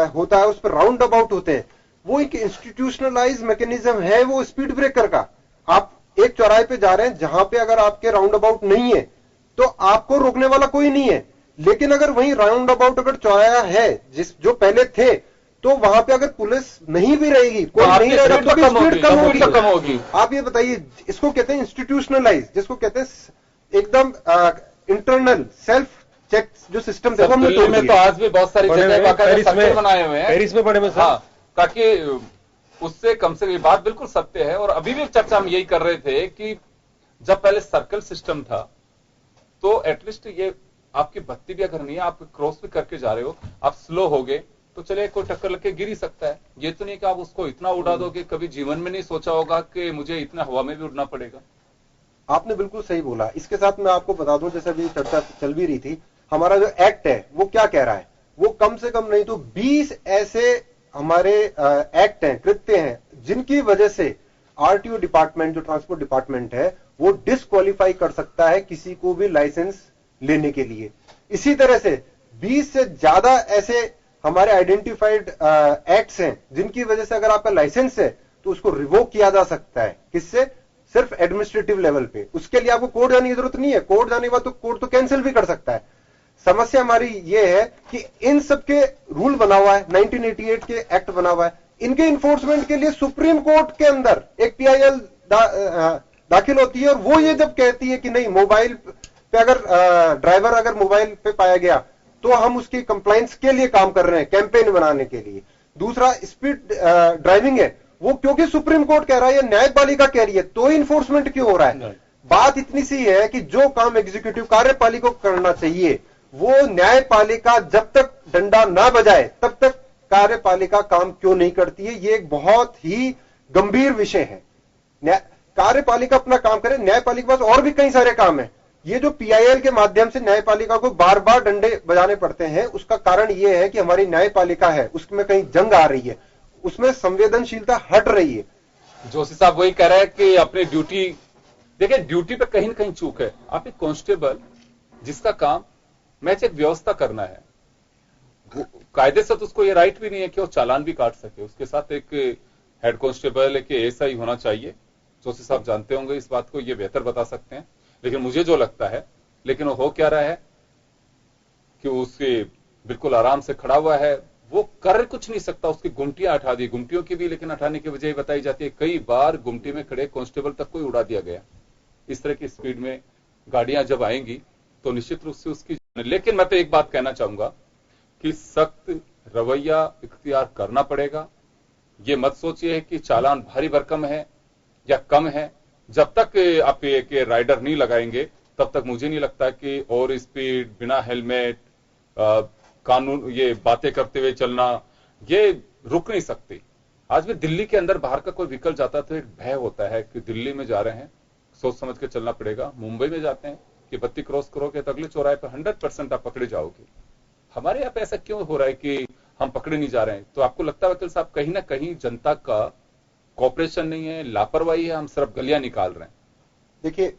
होता है उस पर राउंड अबाउट होते हैं, वो एक इंस्टीट्यूशनलाइज मैकेनिज्म है वो स्पीड ब्रेकर का। आप एक चौराहे पे जा रहे हैं जहां पे अगर आपके राउंड अबाउट नहीं है तो आपको रोकने वाला कोई नहीं है, लेकिन अगर वहीं राउंड अबाउट अगर चौराया है जो पहले थे, तो वहां पे अगर पुलिस नहीं भी रहेगी, कोई नहीं रहेगा, तो स्पीड कम होगी। आप ये बताइए, इसको कहते हैं इंस्टीट्यूशनलाइज, जिसको कहते हैं एकदम इंटरनल सेल्फ चेक जो सिस्टम है, दिल्ली में तो आज भी बहुत सारी जगह बनाए हुए हैं, पेरिस में बड़े में, हाँ, ताकि उससे कम से कम, ये बात बिल्कुल सत्य है। और अभी भी चर्चा हम यही कर रहे थे कि जब पहले सर्कल सिस्टम था तो एटलीस्ट ये आपकी बत्ती भी अगर नहीं है, आप क्रॉस भी करके जा रहे हो, आप स्लो हो गए तो चले कोई टक्कर लग के गिर ही सकता है। ये तो नहीं कि आप उसको इतना उड़ा दो कि कभी जीवन में नहीं सोचा होगा कि मुझे इतना हवा में भी उड़ना पड़ेगा। आपने बिल्कुल सही बोला। इसके साथ मैं आपको बता दूं, जैसे अभी चर्चा चल भी रही थी, हमारा जो एक्ट है वो क्या कह रहा है, वो कम से कम नहीं तो 20 ऐसे हमारे एक्ट हैं, कृत्य हैं, जिनकी वजह से आरटीओ डिपार्टमेंट, जो ट्रांसपोर्ट डिपार्टमेंट है, वो डिस्क्वालीफाई कर सकता है किसी को भी लाइसेंस लेने के लिए। इसी तरह से 20 से ज्यादा ऐसे हमारे आइडेंटिफाइड एक्ट्स हैं जिनकी वजह से अगर आपका लाइसेंस है तो उसको रिवोक किया जा सकता है। किससे? सिर्फ एडमिनिस्ट्रेटिव लेवल पे। उसके लिए आपको कोर्ट जाने की जरूरत नहीं है, कोर्ट जाने के बाद तो कोर्ट तो कैंसिल भी कर सकता है। समस्या हमारी ये है कि इन सबके रूल बना हुआ है, 1988 के एक्ट बना हुआ है, इनके इन्फोर्समेंट के लिए सुप्रीम कोर्ट के अंदर एक PIL दाखिल होती है, और वो ये जब कहती है कि नहीं, मोबाइल पे अगर ड्राइवर अगर मोबाइल पे पाया गया तो हम उसकी कंप्लायंस के लिए काम कर रहे हैं, कैंपेन बनाने के लिए। दूसरा स्पीड ड्राइविंग है, वो क्योंकि सुप्रीम कोर्ट कह रहा है, न्यायपालिका कह रही है, तो इन्फोर्समेंट क्यों हो रहा है? बात इतनी सी है कि जो काम एग्जीक्यूटिव कार्यपालिका को करना चाहिए, वो न्यायपालिका जब तक डंडा ना बजाए तब तक कार्यपालिका काम क्यों नहीं करती है? ये एक बहुत ही गंभीर विषय है। कार्यपालिका अपना काम करे, न्यायपालिका के पास और भी कई सारे काम है। ये जो PIL के माध्यम से न्यायपालिका को बार बार डंडे बजाने पड़ते हैं, उसका कारण ये है कि हमारी न्यायपालिका है उसमें कहीं जंग आ रही है, उसमें संवेदनशीलता हट रही है। जोशी साहब वही कह रहे हैं कि अपनी ड्यूटी, देखिए ड्यूटी पे कहीं ना कहीं चूक है। आप एक कांस्टेबल जिसका काम मैच एक व्यवस्था करना है, कायदे से तो उसको ये राइट भी नहीं है कि वो चालान भी काट सके। उसके साथ एक हेड कांस्टेबल, एक ASI होना चाहिए। जोशी साहब जानते होंगे इस बात को, ये बेहतर बता सकते हैं। लेकिन मुझे जो लगता है, लेकिन वो हो क्या रहा है कि उसके बिल्कुल आराम से खड़ा हुआ है, वो कर कुछ नहीं सकता। उसकी गुमटियां हटा दी, गुमटियों की भी लेकिन हटाने की वजह बताई जाती है, कई बार गुमटी में खड़े कांस्टेबल तक को ही उड़ा दिया गया। इस तरह की स्पीड में गाड़ियां जब आएंगी तो निश्चित रूप से उसकी, लेकिन मैं तो एक बात कहना चाहूंगा कि सख्त रवैया इख्तियार करना पड़ेगा। ये मत सोचिए कि चालान भारी भरकम है या कम है। जब तक आप एक राइडर नहीं लगाएंगे तब तक मुझे नहीं लगता कि और स्पीड, बिना हेलमेट, कानून, ये बातें करते हुए चलना, ये रुक नहीं सकती। आज भी दिल्ली के अंदर बाहर का कोई व्हीकल जाता तो एक भय होता है कि दिल्ली में जा रहे हैं, सोच समझ के चलना पड़ेगा। मुंबई में जाते हैं कि बत्ती क्रॉस करोगे तो अगले चौराहे पर 100% आप पकड़े जाओगे। हमारे यहाँ पे ऐसा क्यों हो रहा है कि हम पकड़े नहीं जा रहे हैं? तो आपको लगता है वकील साहब कहीं ना कहीं जनता का कॉपरेशन नहीं है, लापरवाही है, हम सिर्फ गलियां निकाल रहे हैं? देखिए,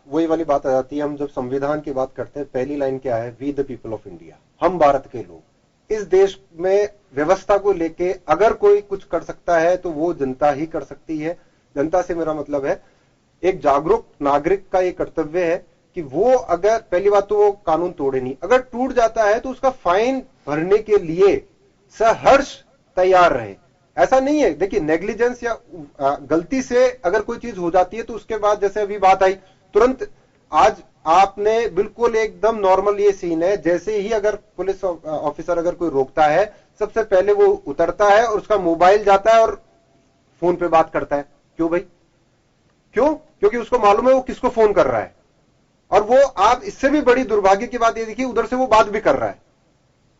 वही वाली बात आ जाती है। हम जब संविधान की बात करते हैं, पहली लाइन क्या है? We the people of India, हम भारत के लोग। इस देश में व्यवस्था को लेके अगर कोई कुछ कर सकता है तो वो जनता ही कर सकती है। जनता से मेरा मतलब है एक जागरूक नागरिक का ये कर्तव्य है कि वो अगर, पहली बात तो वो कानून तोड़े नहीं, अगर टूट जाता है तो उसका फाइन भरने के लिए सहर्ष तैयार रहे। ऐसा नहीं है, देखिए नेग्लिजेंस या गलती से अगर कोई चीज हो जाती है तो उसके बाद, जैसे अभी बात आई, तुरंत आज आपने बिल्कुल एकदम नॉर्मल ये सीन है, जैसे ही अगर पुलिस ऑफिसर अगर कोई रोकता है, सबसे पहले वो उतरता है और उसका मोबाइल जाता है और फोन पे बात करता है। क्यों भाई? क्यों? क्योंकि उसको मालूम है वो किसको फोन कर रहा है। और वो, आप इससे भी बड़ी दुर्भाग्य की बात ये देखिए, उधर से वो बात भी कर रहा है।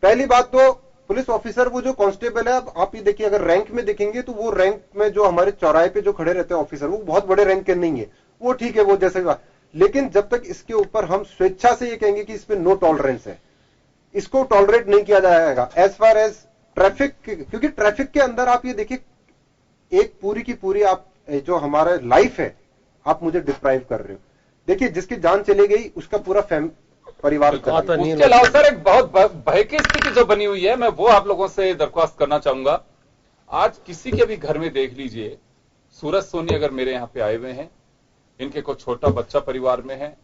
पहली बात तो पुलिस ऑफिसर, वो जो कांस्टेबल है, आप ये देखिए, अगर रैंक में देखेंगे तो वो रैंक में जो हमारे चौराहे पे जो खड़े रहते हैं ऑफिसर, वो बहुत बड़े रैंक के नहीं है, वो ठीक है, वो जैसे भी। लेकिन जब तक इसके ऊपर हम स्वेच्छा से ये कहेंगे कि इस पे नो टॉलरेंस है, इसको टॉलरेट नहीं किया जाएगा एज फार एज ट्रैफिक, क्योंकि ट्रैफिक के अंदर आप ये देखिए, एक पूरी की पूरी आप जो हमारा लाइफ है, आप मुझे डिप्राइव कर रहे हो। देखिए, जिसकी जान चली गई उसका पूरा परिवार। उसके अलावा सर एक बहुत भय की स्थिति जो बनी हुई है, मैं वो आप लोगों से दरख्वास्त करना चाहूंगा। आज किसी के भी घर में देख लीजिए, सूरज सोनी अगर मेरे यहाँ पे आए हुए हैं, इनके कोई छोटा बच्चा परिवार में है,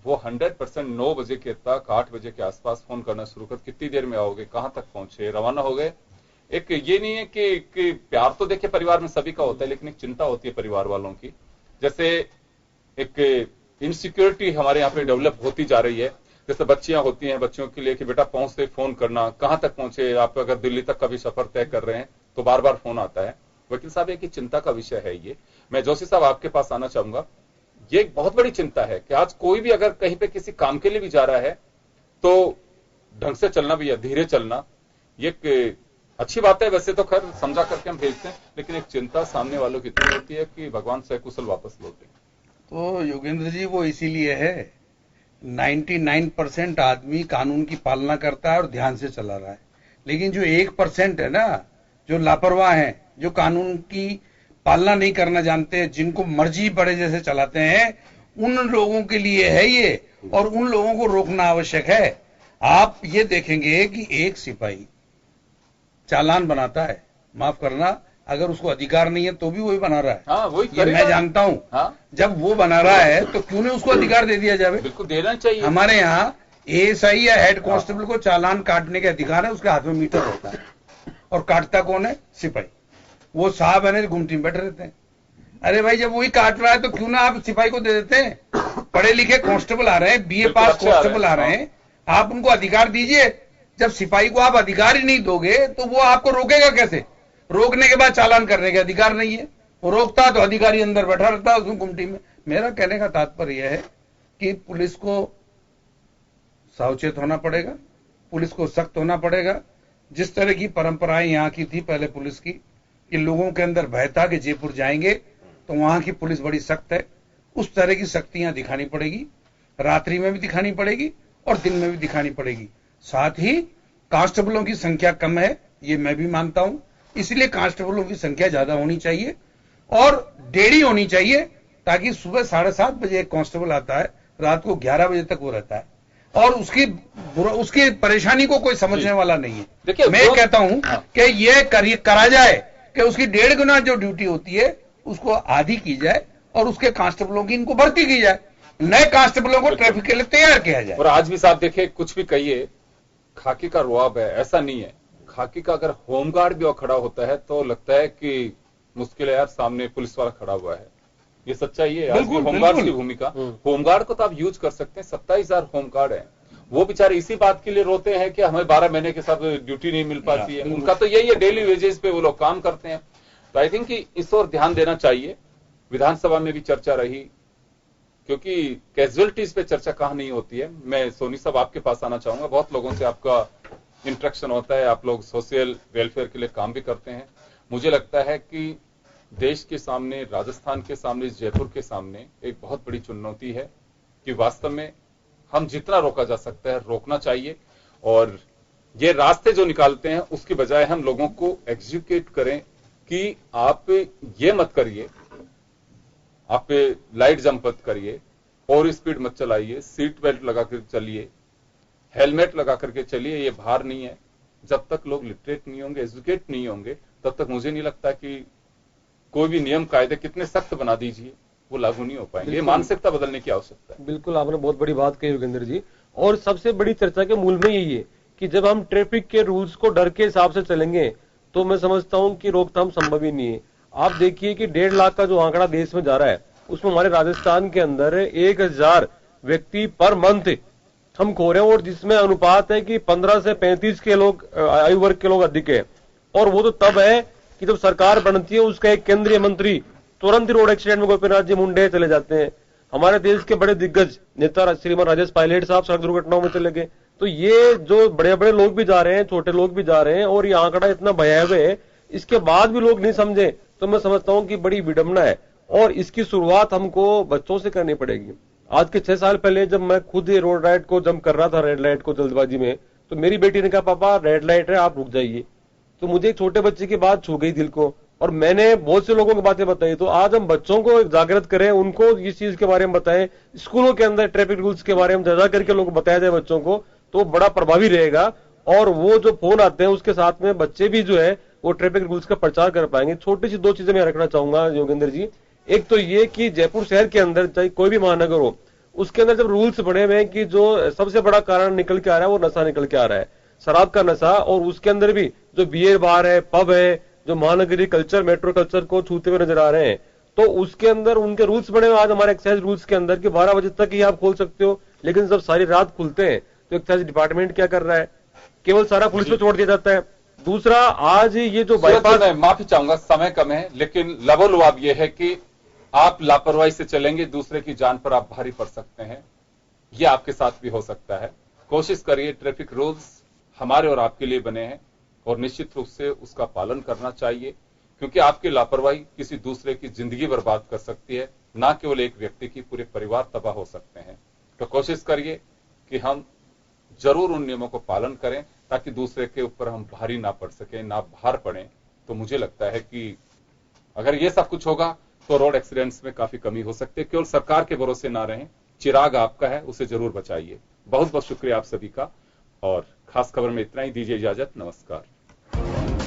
वो 100% 9 बजे के तक 8 बजे के आसपास फोन करना शुरू कर, कितनी देर में आओगे, कहां तक पहुंचे, रवाना हो गए। एक ये नहीं है कि प्यार तो देखिए परिवार में सभी का होता है, लेकिन एक चिंता होती है परिवार वालों की। जैसे एक इनसिक्योरिटी हमारे यहाँ पे डेवलप होती जा रही है। जैसे बच्चियां होती हैं, बच्चियों के लिए कि बेटा पहुंचते फोन करना, कहां तक पहुंचे, आप अगर दिल्ली तक का भी सफर तय कर रहे हैं तो बार बार फोन आता है। वकील साहब, एक चिंता का विषय है ये। मैं जोशी साहब आपके पास आना चाहूंगा। ये एक बहुत बड़ी चिंता है कि आज कोई भी अगर कहीं पे किसी काम के लिए भी जा रहा है तो ढंग से चलना भी है, धीरे चलना। ये अच्छी बात है, वैसे तो खैर समझा करके हम भेजते हैं, लेकिन एक चिंता सामने वालों की इतनी होती है कि भगवान सकुशल वापस लौटे। तो योगेंद्र जी, वो इसीलिए है 99% आदमी कानून की पालना करता है और ध्यान से चला रहा है, लेकिन जो 1% है ना, जो लापरवाह है, जो कानून की पालना नहीं करना जानते, जिनको मर्जी बड़े जैसे चलाते हैं, उन लोगों के लिए है ये, और उन लोगों को रोकना आवश्यक है। आप ये देखेंगे कि एक सिपाही चालान बनाता है, माफ करना, अगर उसको अधिकार नहीं है तो भी वही बना रहा है। हाँ, वही ये मैं जानता हूं। हाँ? जब वो बना रहा है तो क्यों नहीं उसको अधिकार दे दिया जाए? बिल्कुल देना चाहिए। हमारे यहाँ एएसआई या हेड कांस्टेबल को चालान काटने के अधिकार है, उसके हाथ में मीटर होता है, और काटता कौन है? सिपाही। वो साहब है ना, गुमटी में बैठे रहते हैं। अरे भाई, जब वही काट रहा है तो क्यों ना आप सिपाही को दे देते हैं? पढ़े लिखे कांस्टेबल आ रहे हैं, बीए पास कांस्टेबल आ रहे हैं, आप उनको अधिकार दीजिए। जब सिपाही को आप अधिकार ही नहीं दोगे तो वो आपको रोकेगा कैसे? रोकने के बाद चालान करने के अधिकार नहीं है, वो रोकता तो अधिकारी अंदर बैठा रहता है उसमें गुमटी में। मेरा कहने का तात्पर्य यह है कि पुलिस को सावचेत होना पड़ेगा, पुलिस को सख्त होना पड़ेगा। जिस तरह की परंपराएं यहाँ की थी पहले पुलिस की, कि लोगों के अंदर भय था कि जयपुर जाएंगे तो वहां की पुलिस बड़ी सख्त है, उस तरह की सख्तियां दिखानी पड़ेगी। रात्रि में भी दिखानी पड़ेगी और दिन में भी दिखानी पड़ेगी। साथ ही कांस्टेबलों की संख्या कम है, ये मैं भी मानता हूं, इसलिए कांस्टेबलों की संख्या ज्यादा होनी चाहिए और डेढ़ी होनी चाहिए, ताकि सुबह 7:30 बजे एक कांस्टेबल आता है, रात को 11 बजे तक वो रहता है, और उसकी परेशानी को कोई समझने वाला नहीं है। देखिए, मैं कहता हूं कि ये करा जाए कि उसकी 1.5 गुना जो ड्यूटी होती है उसको आधी की जाए और उसके कांस्टेबलों की इनको भर्ती की जाए, नए कांस्टेबलों को ट्रैफिक के लिए तैयार किया जाए। और आज भी साहब देखिए, कुछ भी कहिए, खाकी का रुआब है, ऐसा नहीं है। खाकी का अगर होमगार्ड भी खड़ा होता है तो लगता है कि मुश्किल है यार, सामने पुलिस वाला खड़ा हुआ है। ये सच्चाई है। आज भी होमगार्ड की भूमिका, होमगार्ड को तो आप यूज कर सकते हैं। 27,000 होमगार्ड है, वो बेचारे इसी बात के लिए रोते हैं कि हमें 12 महीने के साथ ड्यूटी नहीं मिल पाती है। उनका तो यही है, डेली वेजेस पे वो लोग काम करते हैं। तो आई थिंक कि इस ओर ध्यान देना चाहिए। विधानसभा में भी चर्चा रही, क्योंकि कैजुअलिटीज पे चर्चा कहां नहीं होती है। मैं सोनी साहब आपके पास आना चाहूंगा, बहुत लोगों से आपका इंटरेक्शन होता है, आप लोग सोशल वेलफेयर के लिए काम भी करते हैं। मुझे लगता है कि देश के सामने, राजस्थान के सामने, जयपुर के सामने एक बहुत बड़ी चुनौती है कि वास्तव में हम जितना रोका जा सकता है रोकना चाहिए, और ये रास्ते जो निकालते हैं उसकी बजाय हम लोगों को एग्जीक्यूट करें कि आप ये मत करिए, आप लाइट जंप मत करिए, और स्पीड मत चलाइए, सीट बेल्ट लगा कर चलिए, हेलमेट लगा करके चलिए, ये भार नहीं है। जब तक लोग लिटरेट नहीं होंगे, एजुकेट नहीं होंगे, तब तक मुझे नहीं लगता कि कोई भी नियम कायदे कितने सख्त बना दीजिए वो लागू नहीं हो पाएंगे। ये मानसिकता बदलने की आवश्यकता है। बिल्कुल, आपने बहुत बड़ी बात कही योगेंद्र जी, और सबसे बड़ी चर्चा के मूल में यही है कि जब हम ट्रैफिक के रूल्स को डर के हिसाब से चलेंगे तो मैं समझता हूं कि रोकथाम संभव ही नहीं है। आप देखिए कि 1.5 लाख का जो आंकड़ा देश में जा रहा है, उसमें हमारे राजस्थान के अंदर 1000 व्यक्ति पर मंथ हम खो रहे हैं, और जिसमें अनुपात है कि 15 से 35 के लोग आयु वर्ग के लोग अधिक है। और वो तो तब है कि जब सरकार बनती है, उसका एक केंद्रीय मंत्री तुरंत रोड एक्सीडेंट में गोपीनाथ जी मुंडे चले जाते हैं। हमारे देश के बड़े दिग्गज नेता श्रीमान राजेश पायलट साहब सड़क दुर्घटनाओं में चले गए। तो ये जो बड़े बड़े लोग भी जा रहे हैं, छोटे लोग भी जा रहे हैं, और ये आंकड़ा इतना भयावह है, इसके बाद भी लोग नहीं समझे, तो मैं समझता हूं कि बड़ी विडंबना है। और इसकी शुरुआत हमको बच्चों से करनी पड़ेगी। आज के 6 साल पहले जब मैं खुद ये रोड राइड को जंप कर रहा था, रेड लाइट को जल्दबाजी में, तो मेरी बेटी ने कहा, पापा रेड लाइट है, आप रुक जाइए। तो मुझे एक छोटे बच्चे की बात छू गई दिल को, और मैंने बहुत से लोगों की बातें बताई। तो आज हम बच्चों को जागृत करें, उनको इस चीज के बारे में बताएं, स्कूलों के अंदर ट्रैफिक रूल्स के बारे में ज्यादा करके लोग बताया जाए बच्चों को, तो बड़ा प्रभावी रहेगा। और वो जो फोन आते हैं उसके साथ में बच्चे भी जो है वो ट्रैफिक रूल्स का प्रचार कर पाएंगे। छोटी सी 2 चीजें मैं रखना चाहूंगा योगेंद्र जी। एक तो ये कि जयपुर शहर के अंदर चाहे कोई भी महानगर हो, उसके अंदर जब रूल्स बने हुए हैं कि जो सबसे बड़ा कारण निकल के आ रहा है वो नशा निकल के आ रहा है, शराब का नशा, और उसके अंदर भी जो बियर बार है, पब है, जो महानगरीय कल्चर, मेट्रो कल्चर को छूते हुए नजर आ रहे हैं, तो उसके अंदर उनके रूल्स बने हुए आज हमारे एक्साइज रूल्स के अंदर कि 12 बजे तक ही आप खोल सकते हो। लेकिन जब सारी रात खुलते हैं तो एक्साइज डिपार्टमेंट क्या कर रहा है, केवल सारा पुलिस पे छोड़ दिया जाता है। दूसरा, आज ये जो बाईपास, मैं माफी चाहूंगा, समय कम है, लेकिन लबोलुआब ये है कि आप लापरवाही से चलेंगे, दूसरे की जान पर आप भारी पड़ सकते हैं। ये आपके साथ भी हो सकता है। कोशिश करिए, ट्रैफिक रूल्स हमारे और आपके लिए बने हैं, और निश्चित रूप से उसका पालन करना चाहिए, क्योंकि आपकी लापरवाही किसी दूसरे की जिंदगी बर्बाद कर सकती है, ना केवल एक व्यक्ति की, पूरे परिवार तबाह हो सकते हैं। तो कोशिश करिए कि हम जरूर उन नियमों को पालन करें, ताकि दूसरे के ऊपर हम भारी ना पड़ सके, ना भार पड़े। तो मुझे लगता है कि अगर ये सब कुछ होगा तो रोड एक्सीडेंट्स में काफी कमी हो सकती है। केवल सरकार के भरोसे ना रहें, चिराग आपका है, उसे जरूर बचाइए। बहुत बहुत शुक्रिया आप सभी का, और खास खबर में इतना ही। दीजिए इजाजत, नमस्कार।